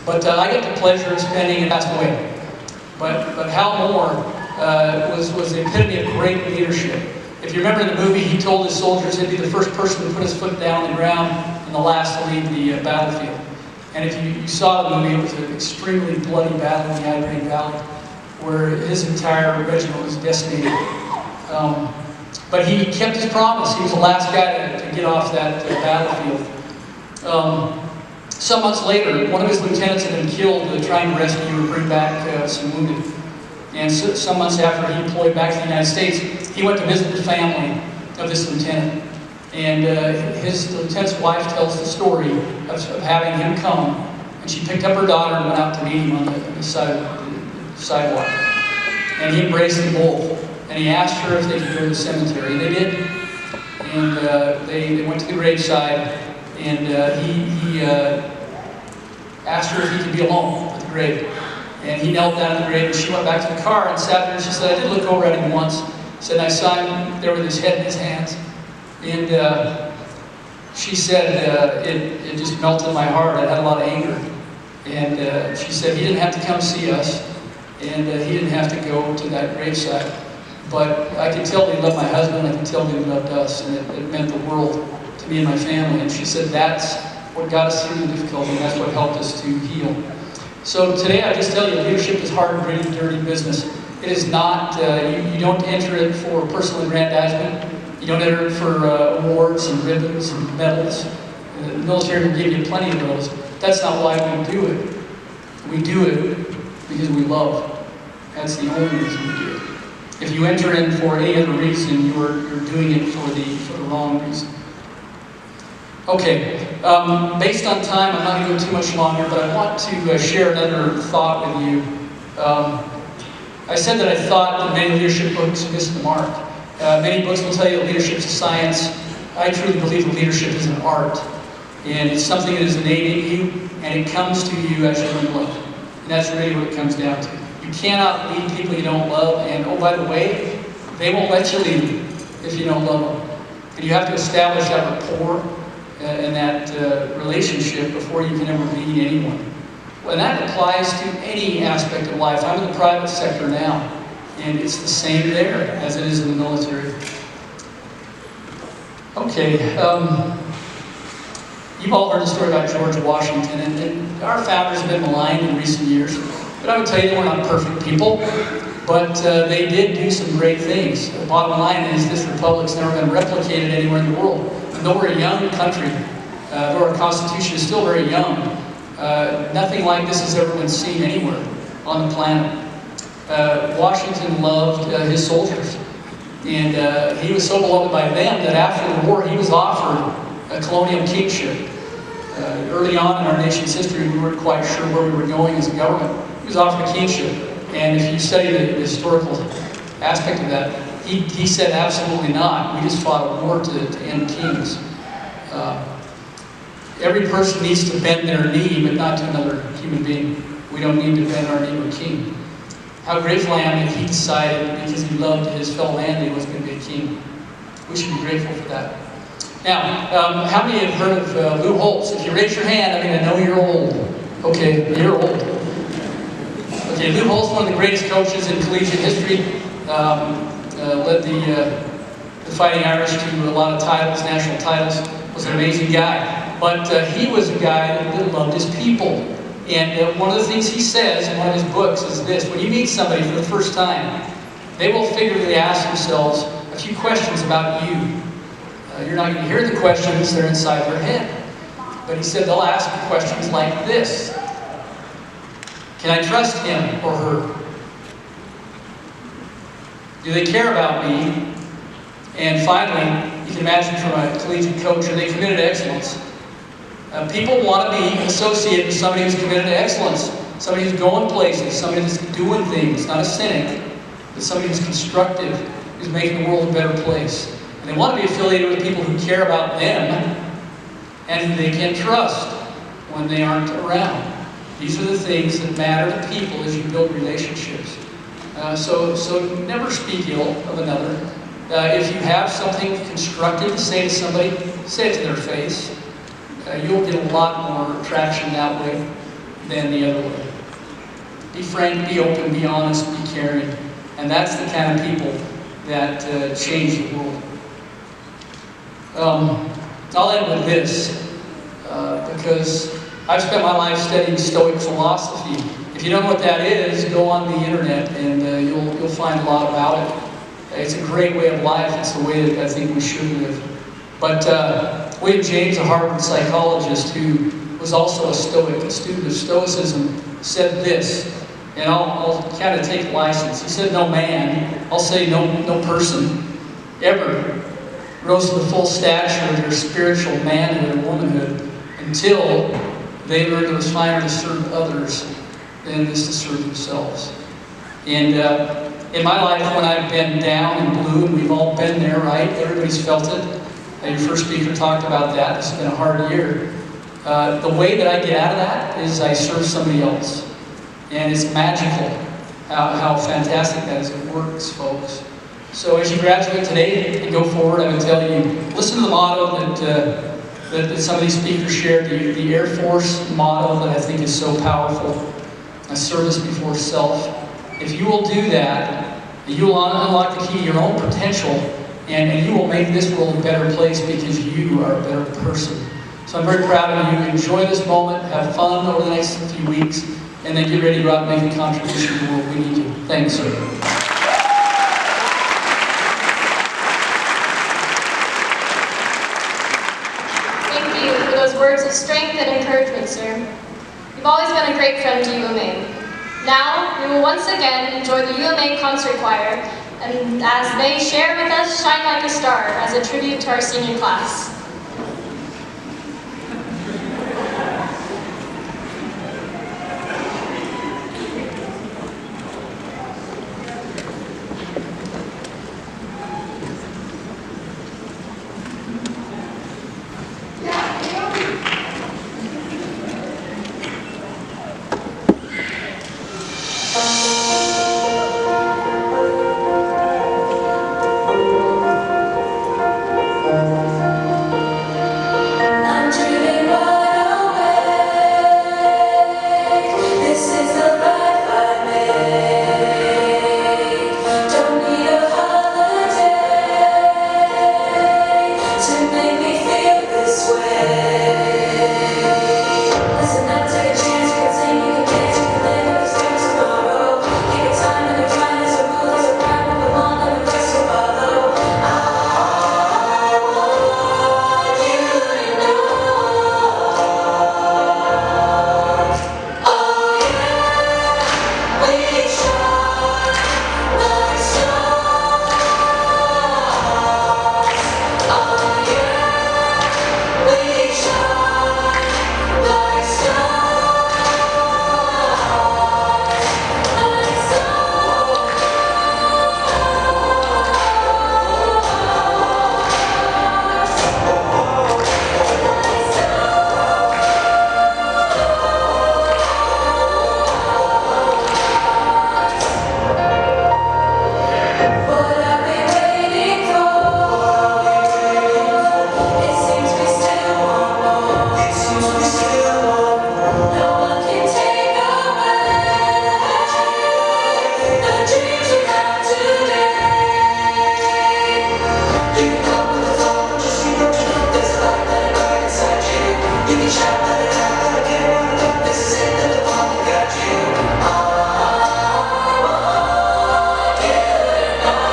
But I got the pleasure of spending and passed away. But Hal Moore was the epitome of great leadership. If you remember in the movie, he told his soldiers he'd be the first person to put his foot down on the ground and the last to leave the battlefield. And if you saw the movie, it was an extremely bloody battle in the Ivory Valley, where his entire regiment was decimated. But he kept his promise. He was the last guy to get off that battlefield. Some months later, one of his lieutenants had been killed trying to rescue or bring back some wounded. And so, some months after he deployed back to the United States, he went to visit the family of this lieutenant. And the lieutenant's wife tells the story of having him come. And she picked up her daughter and went out to meet him on the sidewalk. And he embraced them both. And he asked her if they could go to the cemetery. They did. And they went to the graveside. And he asked her if he could be alone at the grave. And he knelt down at the grave, and she went back to the car and sat there, and she said, I did look over at him once. She said, I saw him there with his head in his hands. And she said, it just melted my heart. I had a lot of anger. And she said, he didn't have to come see us, and he didn't have to go to that graveside. But I could tell that he loved my husband, I could tell that he loved us, and it meant the world to me and my family. And she said, that's what got us through the difficulty, and that's what helped us to heal. So today I just tell you, leadership is hard, gritty, dirty business. It is not, you don't enter it for personal aggrandizement. You don't enter it for awards and ribbons and medals. The military will give you plenty of those. That's not why we do it. We do it because we love. That's the only reason we do it. If you enter in for any other reason, you're doing it for the wrong reason. Okay, based on time, I'm not going to go too much longer, but I want to share another thought with you. I said that I thought that many leadership books missed the mark. Many books will tell you that leadership is a science. I truly believe that leadership is an art. And it's something that is innate in you. and it comes to you as you learn love. And that's really what it comes down to. You cannot lead people you don't love, and oh, by the way, they won't let you lead them if you don't love them. And you have to establish that rapport and that relationship before you can ever lead anyone. Well, that applies to any aspect of life. I'm in the private sector now, and it's the same there as it is in the military. Okay, you've all heard the story about George Washington, and our founders have been maligned in recent years. But I would tell you, we're not perfect people, but they did do some great things. The bottom line is this republic's never been replicated anywhere in the world. And though we're a young country, though our Constitution is still very young, nothing like this has ever been seen anywhere on the planet. Washington loved his soldiers, and he was so beloved by them that after the war he was offered a colonial kingship. Early on in our nation's history, we weren't quite sure where we were going as a government. He was offered a kingship, and if you study the historical aspect of that, he said absolutely not. We just fought a war to end kings. Every person needs to bend their knee, but not to another human being. We don't need to bend our knee to a king. How grateful I am that he decided, because he loved his fellow man, that he was going to be a king. We should be grateful for that. Now, how many have heard of Lou Holtz? If you raise your hand, I mean, I know you're old. Okay, you're old. Okay, Lou Holtz, one of the greatest coaches in collegiate history, led the Fighting Irish to a lot of titles, national titles, was an amazing guy. But he was a guy that loved his people. And one of the things he says in one of his books is this: when you meet somebody for the first time, they will figuratively ask themselves a few questions about you. You're not going to hear the questions, they're inside their head. But he said they'll ask questions like this: can I trust him or her? Do they care about me? And finally, you can imagine from a collegiate coach, are they committed to excellence? People want to be associated with somebody who's committed to excellence, somebody who's going places, somebody who's doing things, not a cynic, but somebody who's constructive, who's making the world a better place. And they want to be affiliated with people who care about them and who they can trust when they aren't around. These are the things that matter to people as you build relationships. So never speak ill of another. If you have something constructive to say to somebody, say it to their face. You'll get a lot more traction that way than the other way. Be frank, be open, be honest, be caring. And that's the kind of people that change the world. I'll end with this, because I've spent my life studying Stoic philosophy. If you don't know what that is, go on the internet and you'll find a lot about it. It's a great way of life. It's the way that I think we should live. But William James, a Harvard psychologist who was also a Stoic, a student of Stoicism, said this, and I'll kind of take license. He said, no man, I'll say no person, ever rose to the full stature of their spiritual manhood or womanhood until they learned it was finer to serve others than it is to serve themselves. And in my life, when I've been down and blue, and we've all been there, right? Everybody's felt it. Your first speaker talked about that. This has been a hard year. The way that I get out of that is I serve somebody else. And it's magical how fantastic that is. It works, folks. So as you graduate today and go forward, I would tell you, listen to the motto that some of these speakers shared, the Air Force motto that I think is so powerful, service before self. If you will do that, you will unlock the key to your own potential, and you will make this world a better place because you are a better person. So I'm very proud of you. Enjoy this moment, have fun over the next few weeks, and then get ready to go out and make a contribution to the world. We need you. Thanks, sir. Thank you for those words of strength and encouragement, sir. You've always been a great friend to UMA. Now, we will once again enjoy the UMA Concert Choir, and as they share with us Shine Like a Star as a tribute to our senior class. I'm dreaming wide awake. This is the life I make. Don't need a holiday to make me feel this way. Listen up, take a chance. You can sing, you can dance, you can live with this dream tomorrow. Take your time and your grind. There's a rule, there's a rhyme, move along and the rest will follow. I want you to know. Oh yeah, we shine like stars. Oh yeah, we shine like stars. Like what I've been waiting for. It seems we still want more. No one can take away the dreams we have today. You can come with the flow, just you know there's a light that burns inside you. You can shout, let it out, let it get it out. This is it, let the pump got you. I want you to know.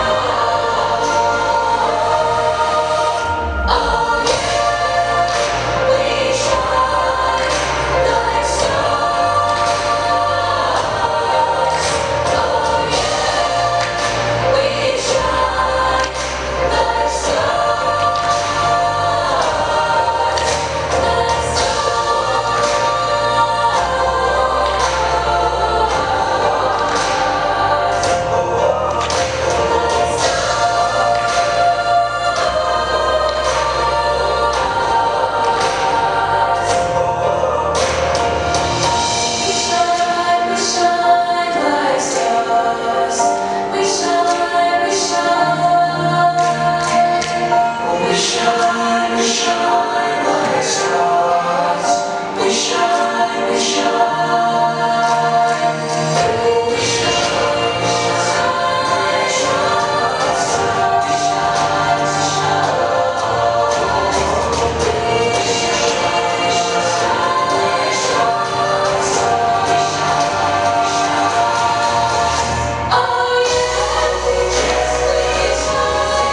Oh yeah, we shine like stars. Oh yeah, we shine like We shine like stars. We shine, we shine. We shine like stars. We shine, we shine. We shine like stars. We shine, we oh yeah, we shine like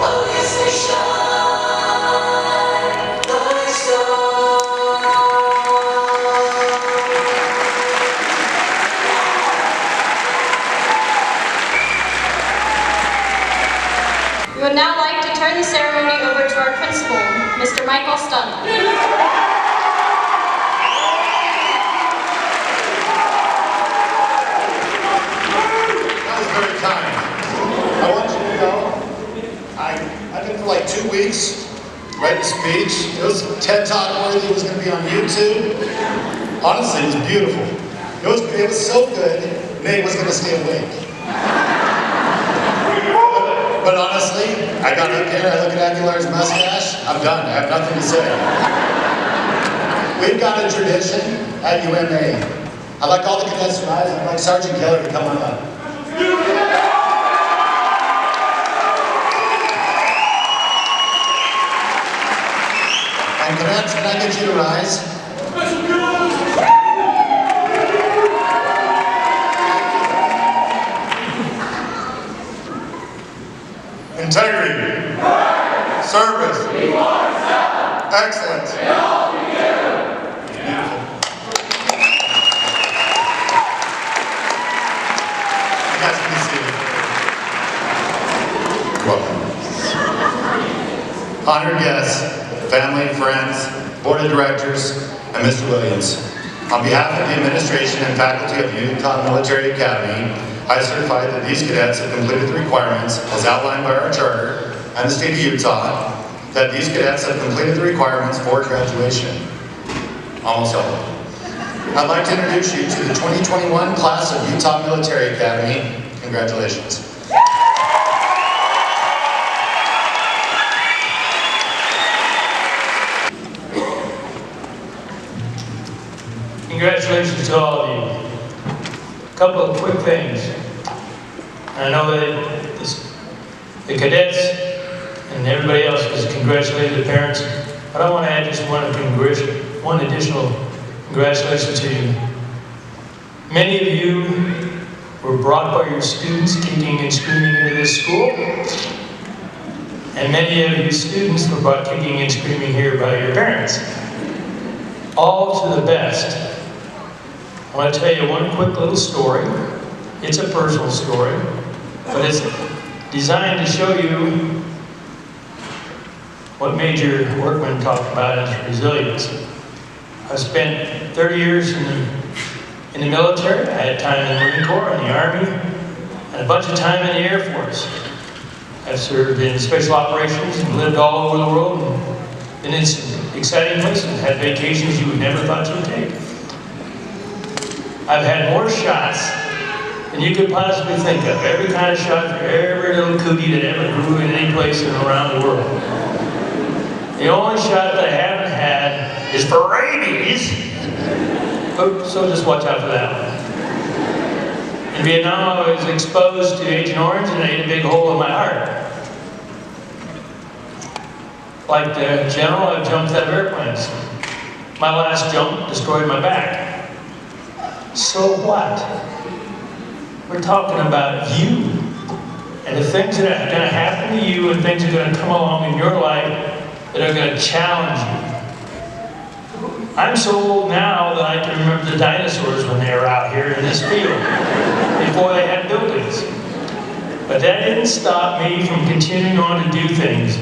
oh yes, we shine like We would now like to turn the ceremony over to our principal, Mr. Michael Stunley. That was very kind. I want you to know, I've been for like 2 weeks writing a speech. It was TED Talk worthy. It was going to be on YouTube. Honestly, it was beautiful. It was so good, Nate was going to stay awake. But honestly, I got up here, I look at Aguilar's mustache, I'm done. I have nothing to say. We've got a tradition at UMA. I'd like all the cadets to rise. I'd like Sergeant Keller to come on up. And cadets, can I get you to rise? Integrity. Service. Excellence. guys can be seated. Welcome. Honored guests, family, friends, board of directors, and Mr. Williams. On behalf of the administration and faculty of Utah Military Academy, I certify that these cadets have completed the requirements as outlined by our charter and the state of Utah, that these cadets have completed the requirements for graduation. Almost all. I'd like to introduce you to the 2021 class of Utah Military Academy. Congratulations. Congratulations to all of you. A couple of quick things. I know that the cadets and everybody else has congratulated the parents, but I want to add just one additional congratulations to you. Many of you were brought by your students kicking and screaming into this school, and many of you students were brought kicking and screaming here by your parents. All to the best. I want to tell you one quick little story. It's a personal story, but it's designed to show you what Major Workman talked about as resilience. I spent 30 years in the military. I had time in the Marine Corps, in the Army, and a bunch of time in the Air Force. I've served in special operations and lived all over the world and been in some exciting places, had vacations you would never thought you would take. I've had more shots than you could possibly think of. Every kind of shot for every little cootie that ever grew in any place around the world. The only shot that I haven't had is for rabies. So just watch out for that one. In Vietnam, I was exposed to Agent Orange and it ate a big hole in my heart. Like the general, I've jumped out of airplanes. My last jump destroyed my back. So what? We're talking about you and the things that are going to happen to you and things that are going to come along in your life that are going to challenge you. I'm so old now that I can remember the dinosaurs when they were out here in this field before they had buildings. But that didn't stop me from continuing on to do things.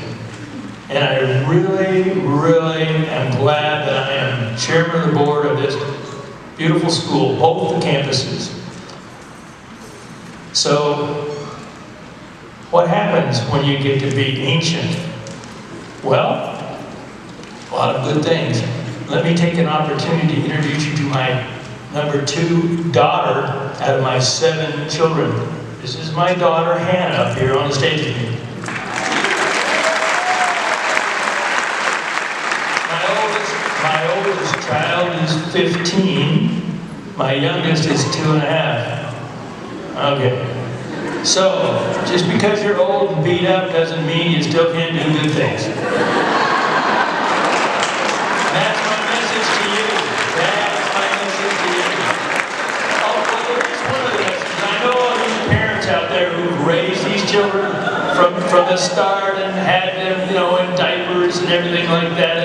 And I really, really am glad that I am chairman of the board of this beautiful school, both the campuses. So, what happens when you get to be ancient? Well, a lot of good things. Let me take an opportunity to introduce you to my number 2 daughter out of my 7 children. This is my daughter, Hannah, up here on the stage with me. My oldest child is 15. My youngest is 2.5. Okay. So, just because you're old and beat up doesn't mean you still can't do good things. That's my message to you. That's my message to you. Oh, well, here's one of the messages. I know all these parents out there who've raised these children from the start and had them, in diapers and everything like that.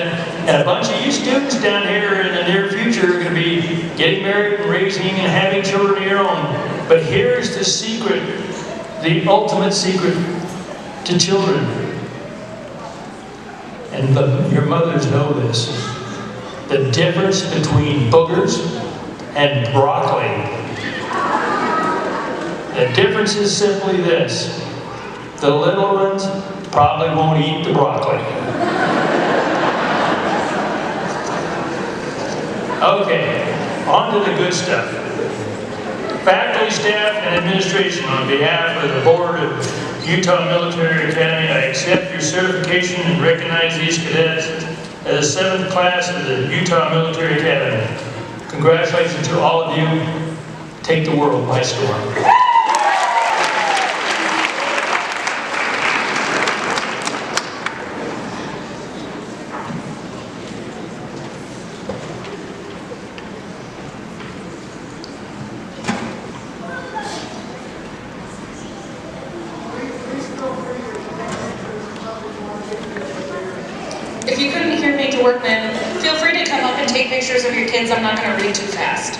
And a bunch of you students down here in the near future are going to be getting married and raising and having children of your own. But here's the secret, the ultimate secret to children. And your mothers know this. The difference between boogers and broccoli. The difference is simply this. The little ones probably won't eat the broccoli. Okay, on to the good stuff. Faculty, staff, and administration, on behalf of the board of Utah Military Academy, I accept your certification and recognize these cadets as the 7th class of the Utah Military Academy. Congratulations to all of you. Take the world by storm. If you couldn't hear Major Workman, feel free to come up and take pictures of your kids. I'm not going to read too fast.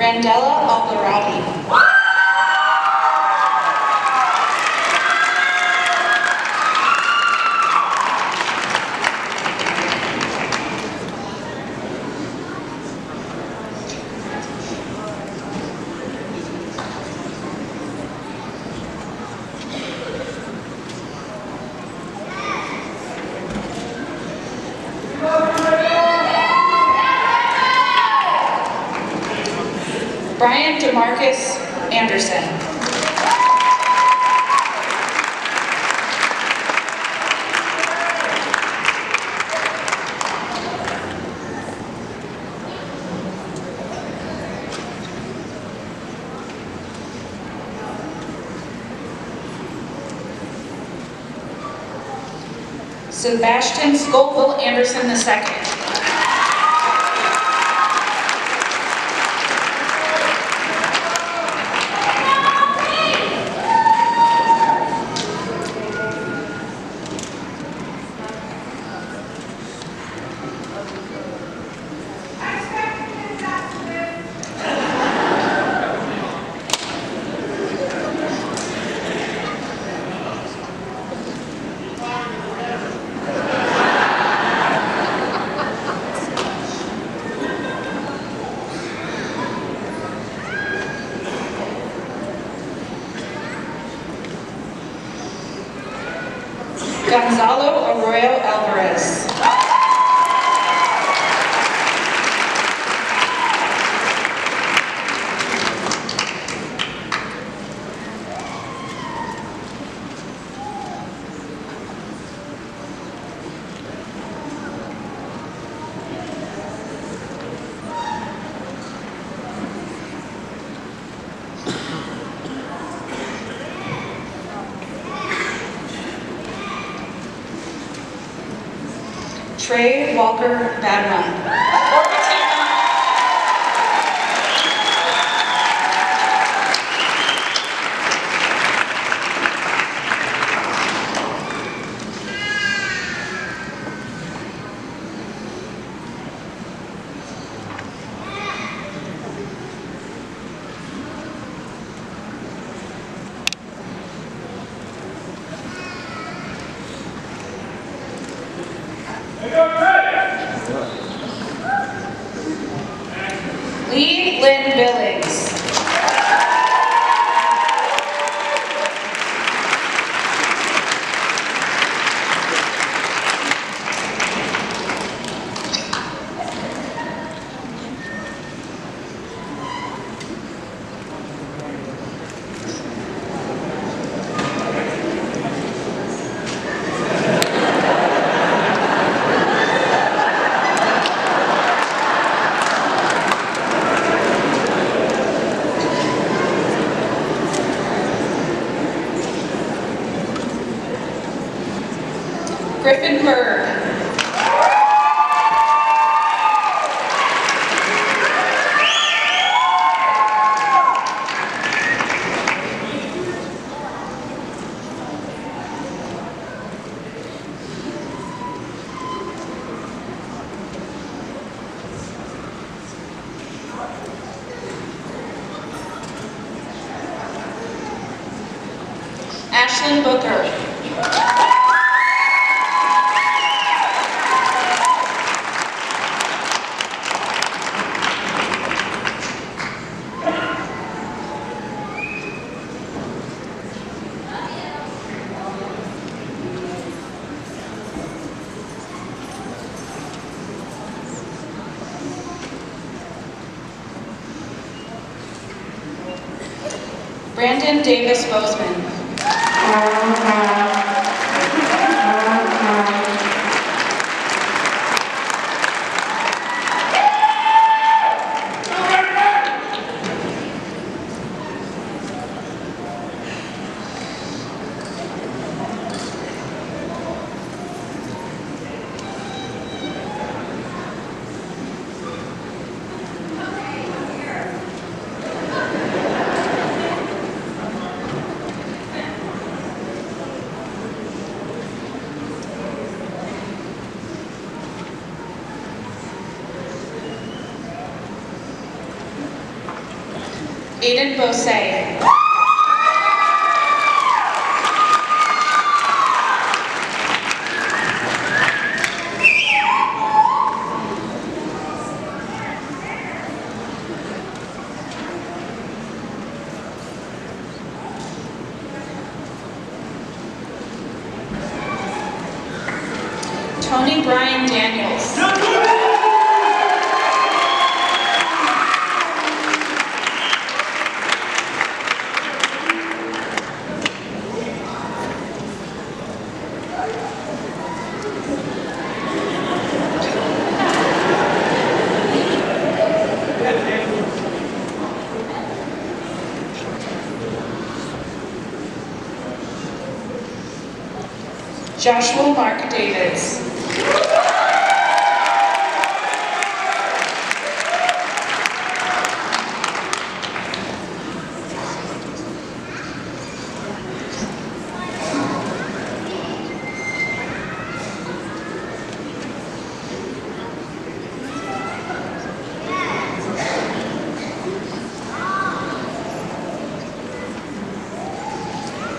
Randella Algarabi. Brian DeMarcus Anderson. Sebastian Scoville Anderson II. Gonzalo Arroyo Alvarez. Trey Walker Badron. Lee Lynn Billings. Griffin Berg. Ashlyn Booker. Brandon Davis Bozeman. Aiden Bosay. Tony Brian Daniels. Joshua Mark Davids.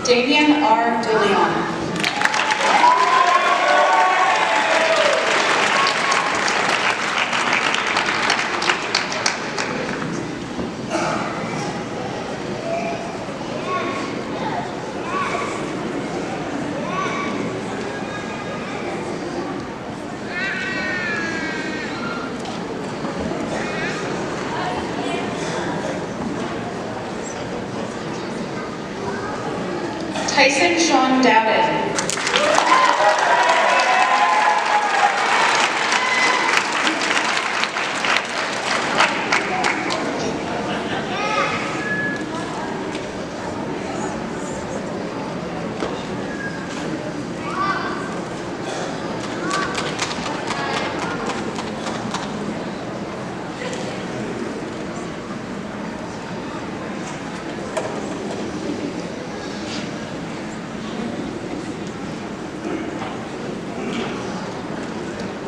Damian R. DeLeon. Tyson Sean Dowden.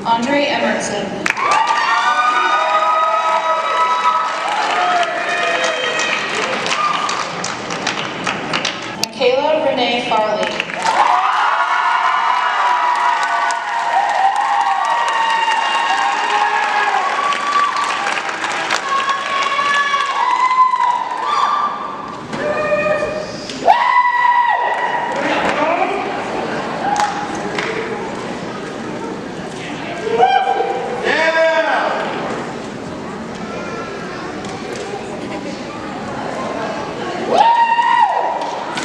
Andre Emerson. Michaela Renee Farley.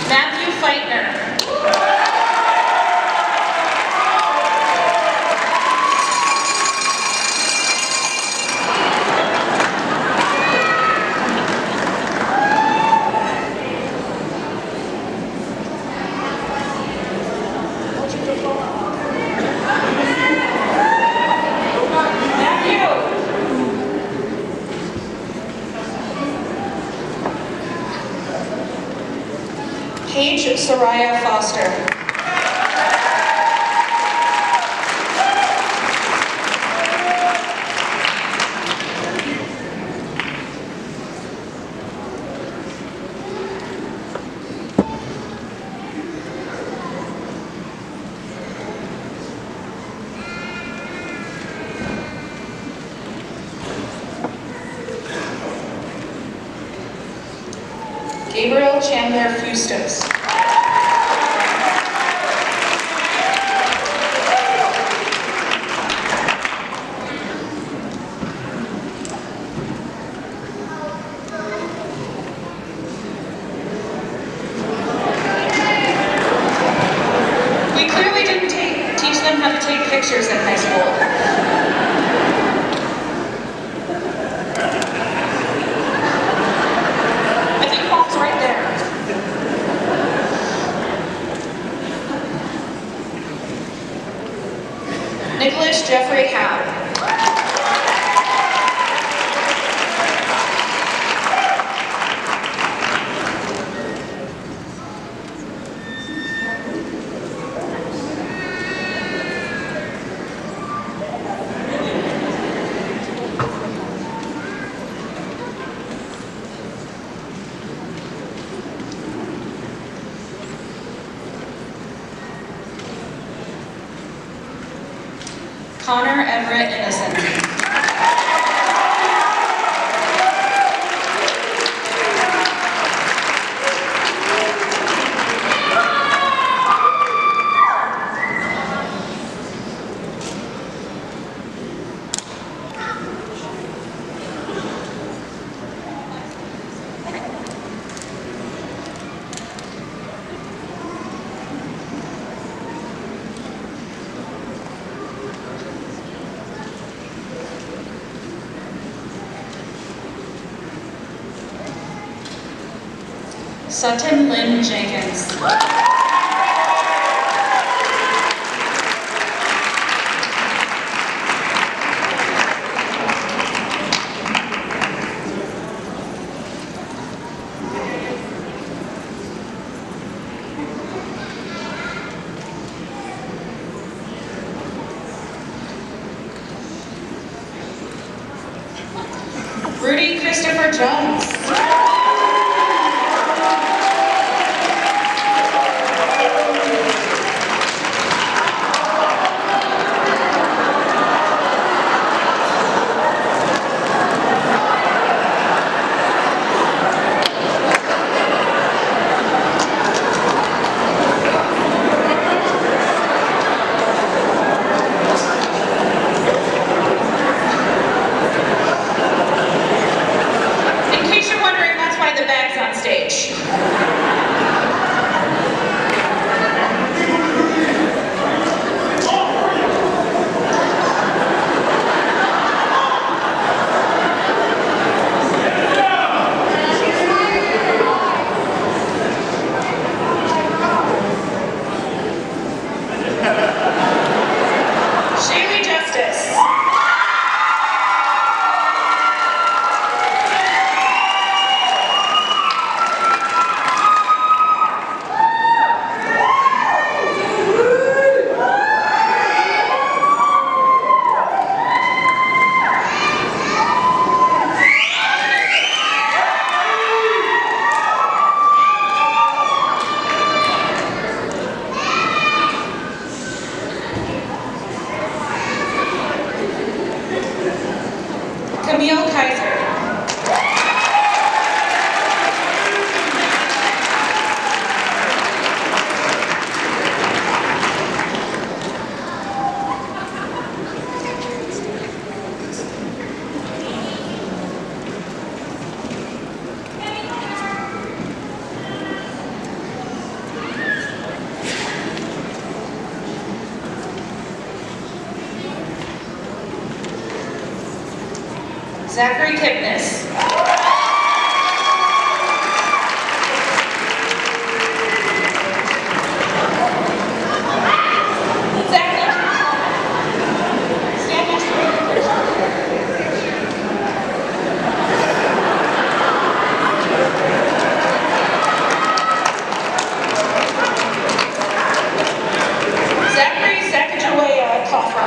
Matthew Feitner. Paige Soraya Foster. Gabriel Chandler Fustos. We clearly didn't teach them how to take pictures in high school. I think Paul's right there. Nicholas Jeffrey Howe. Connor Everett Innocent. Sutton Lynn Jenkins. Rudy Christopher Jones. In case you're wondering, that's why the bag's on stage. Shaylee Justice. Camille Kaiser. Zachary Kipnis. Zachary. Stand next to me. Zachary Sacagawea Coffra.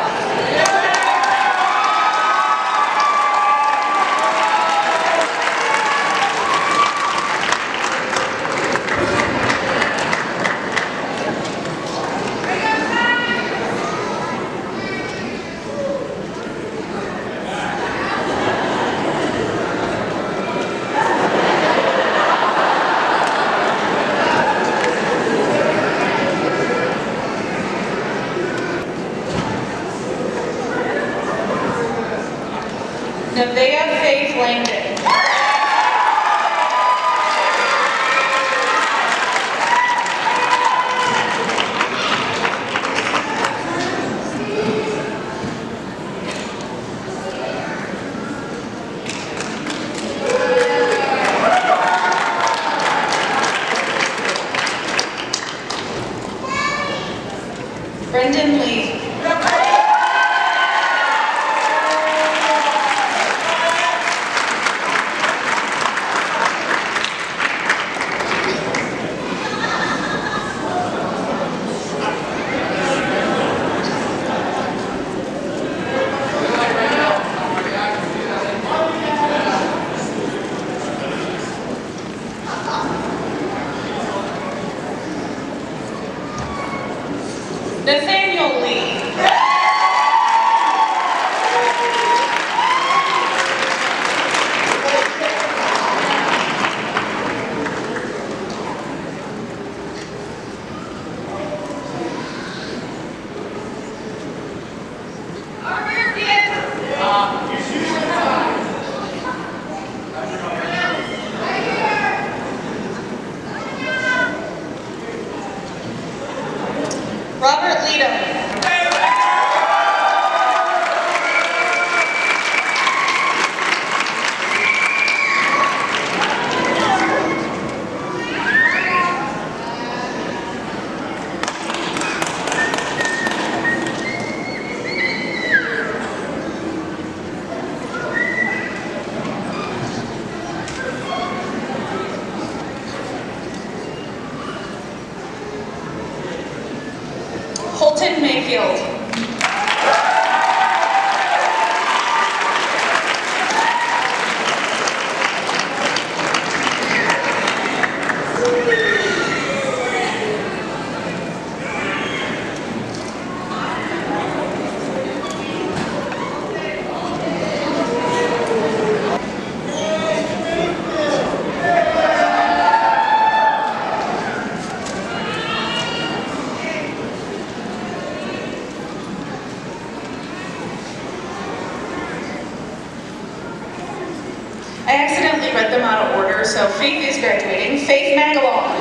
Nevaeh Faith Langdon. Brendan Lee. accidentally read them out of order, so Faith is graduating. Faith Magalong.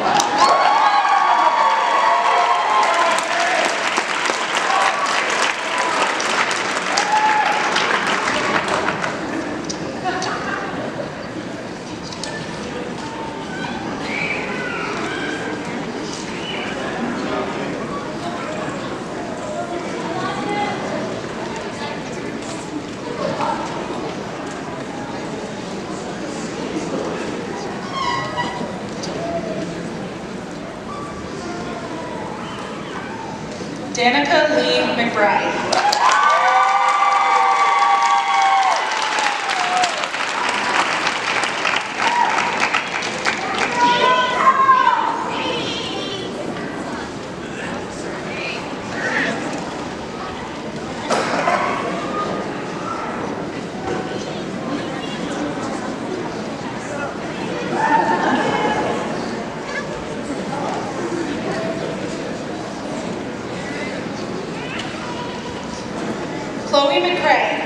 Danica Lee McBride. Chloe McCray.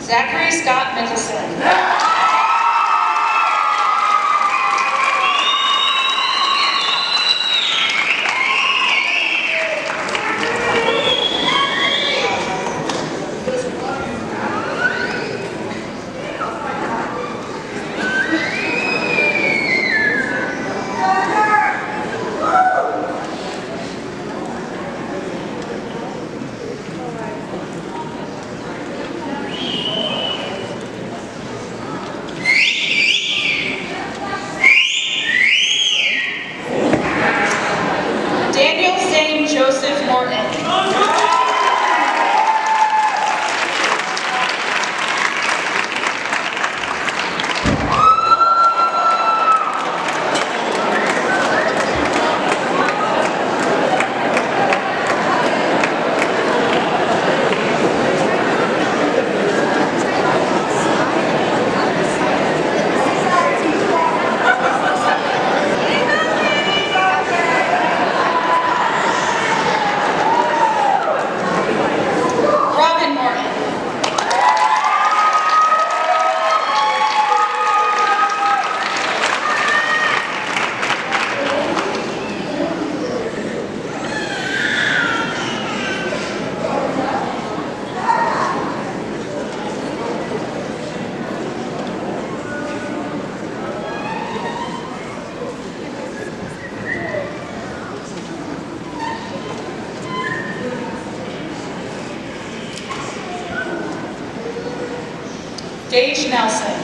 Zachary Scott Mickelson. Daniel Zane Joseph Morton. Robin Morton. Gage Nelson.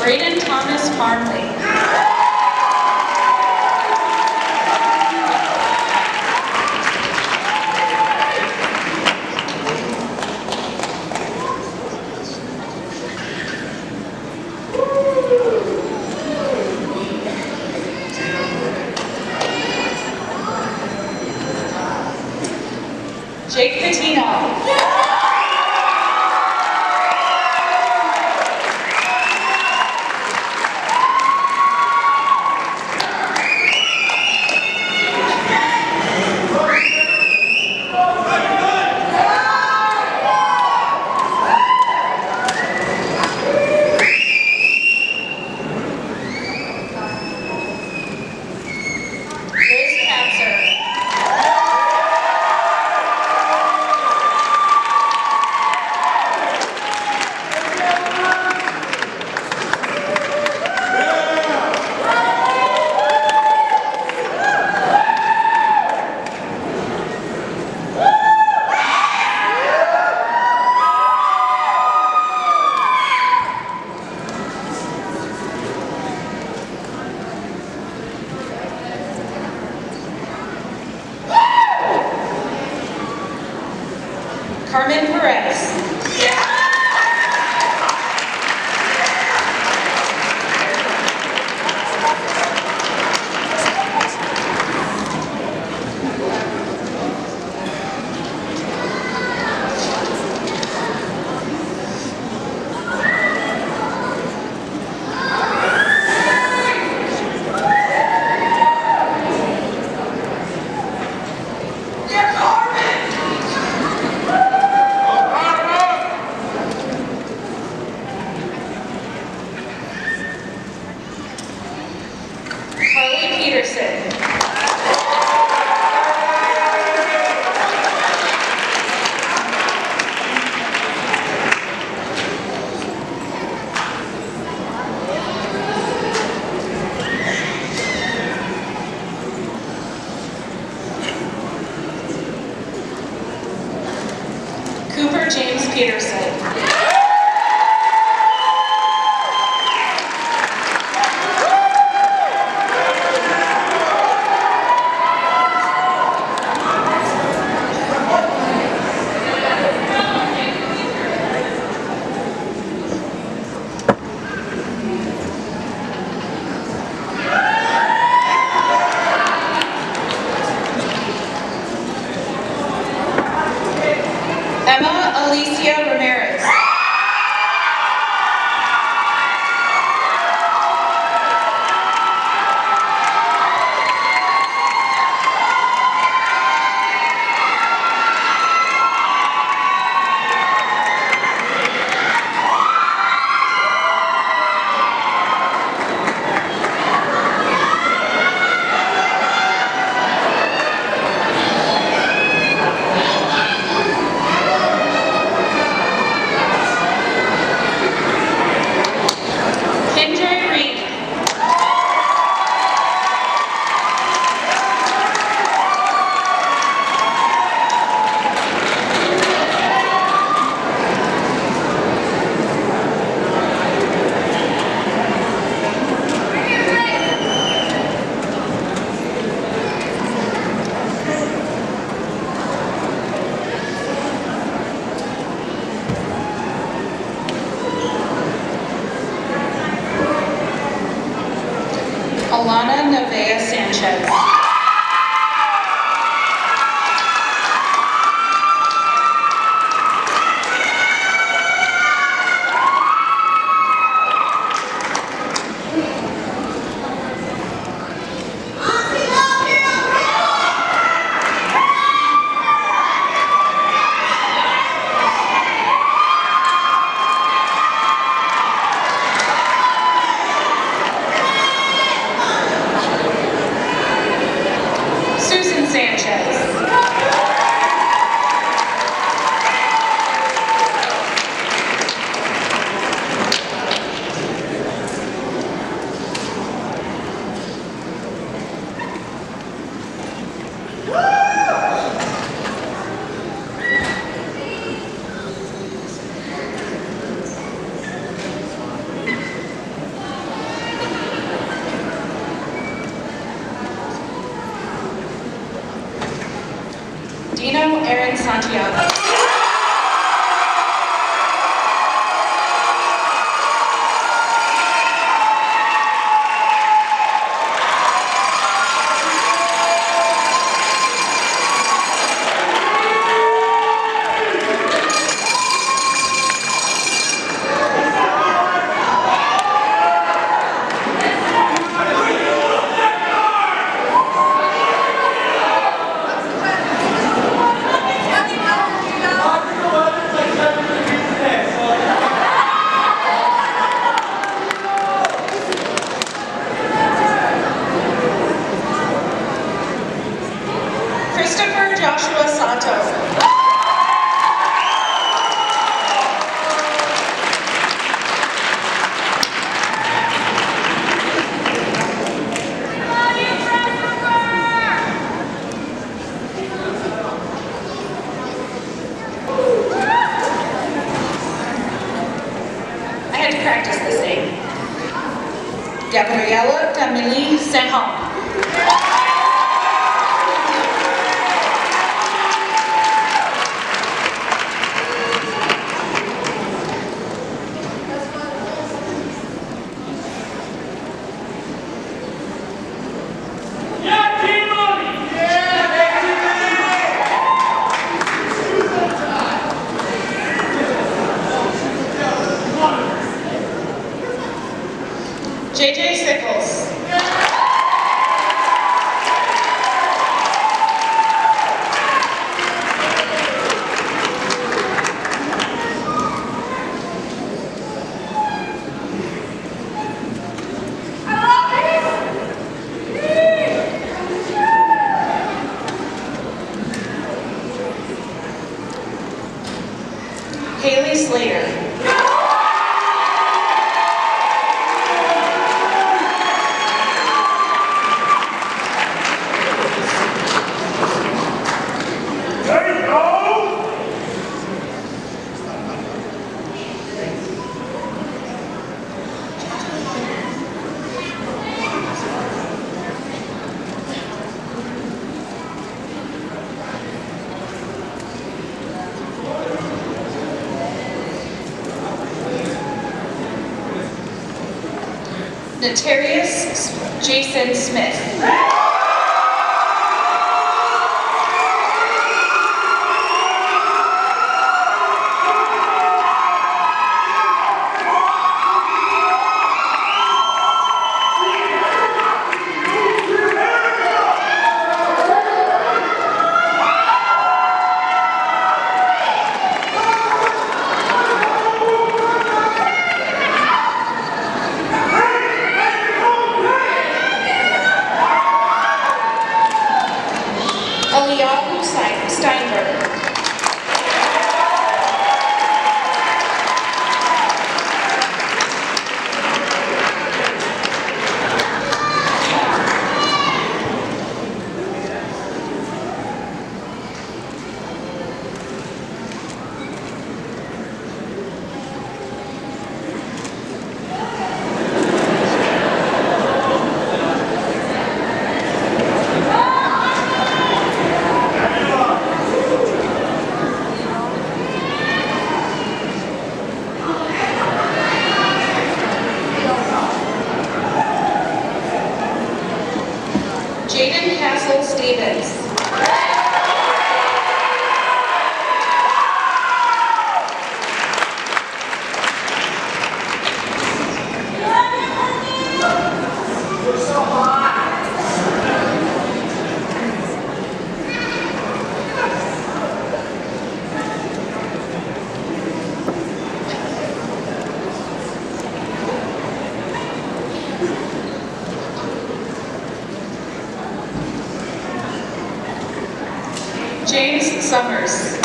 Braden Thomas Farmley. Jake Patino. Liz Katzer. Peterson. Emma Alicia Ramirez. Kendra Reed. Alana Nevea Sanchez. Susan Sanchez. Dino Aaron Santiago. Christopher Joshua Santos. I had to practice this name. Gabriella Camille Saint-Hon. JJ Sickles. Haley Slater. Natarius Jason Smith. Eliyahu Steinberg. Jaden Castle Stevens. James Summers.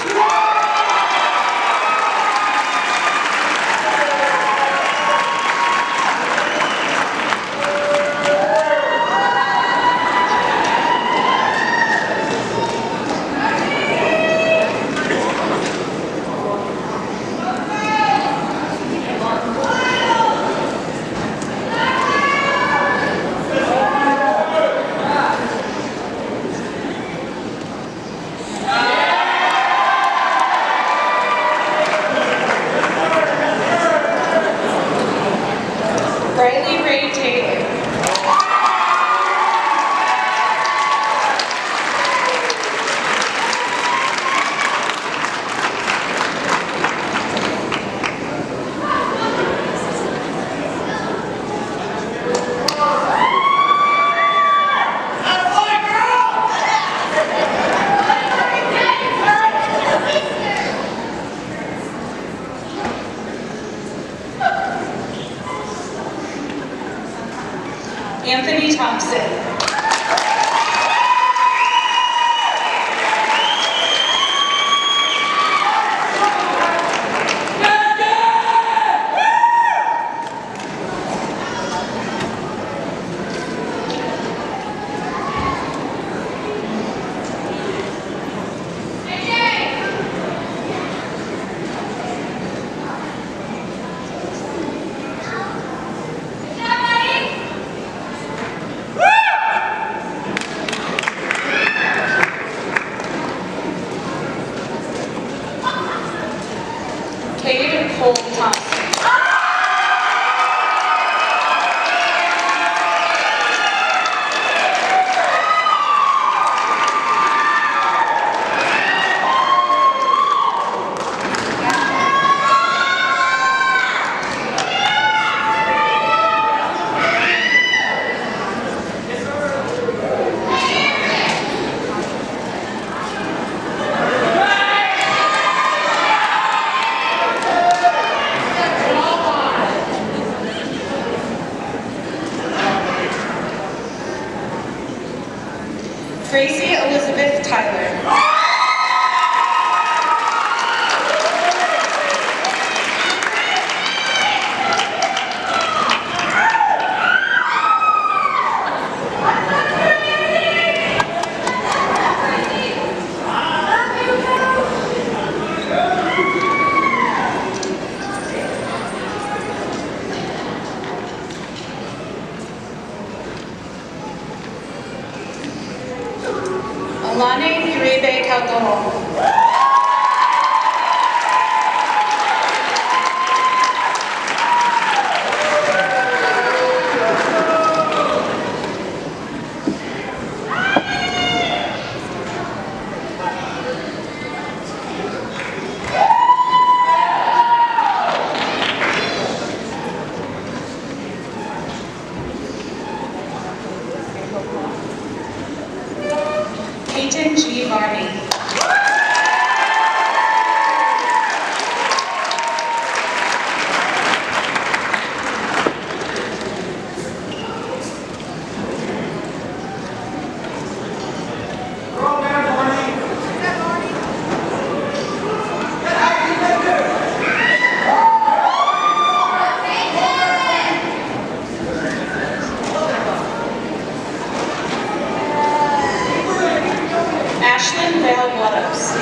Riley Ray Taylor. Anthony Thompson. Cade Cole Thompson. Gracie Elizabeth Tyler. Alane Uribe Calderon. Peyton G. Varney. Ashlyn Vale Waters.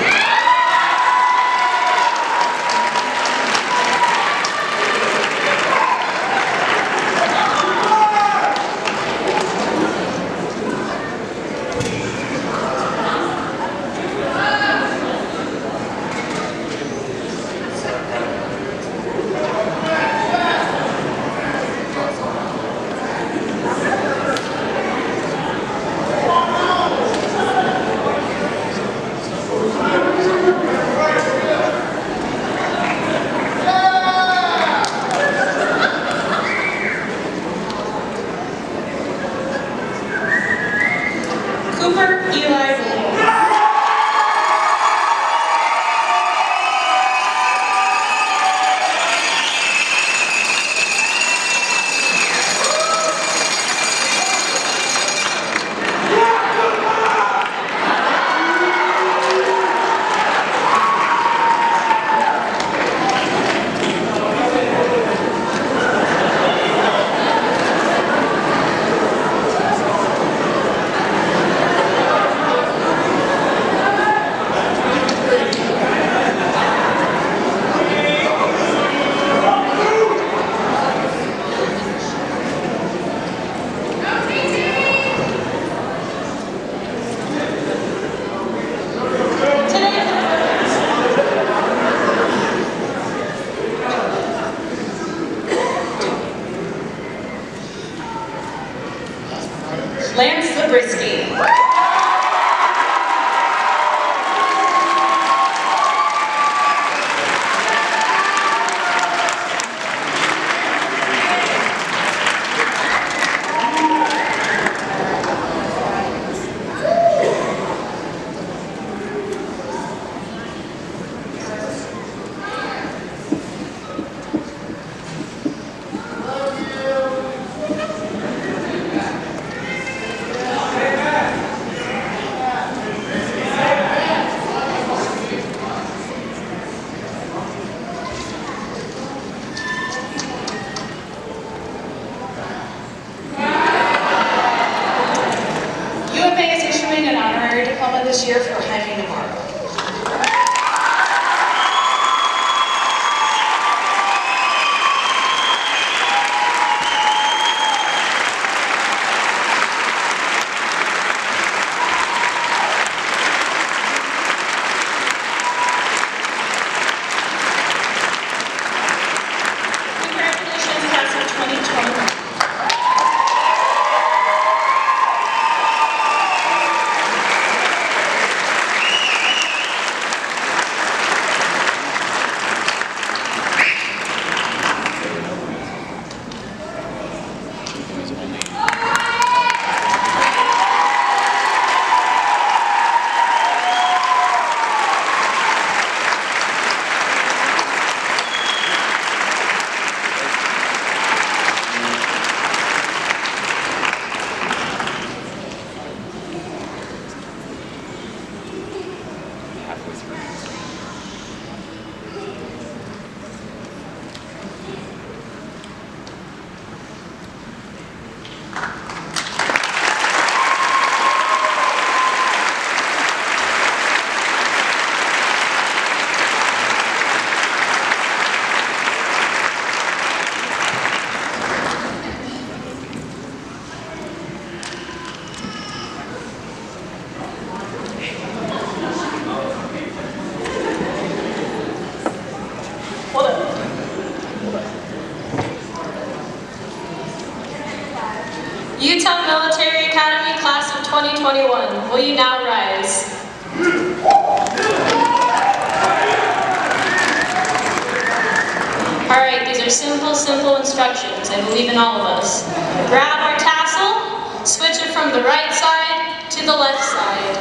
Cooper Eli Williams. Lance Zabriskie. UMA is issuing an honorary diploma this year for Jaime Navarro. Congratulations, class of 2021. Utah Military Academy Class of 2021, will you now rise? All right, these are simple instructions. I believe in all of us. Grab our tassel, switch it from the right side to the left side.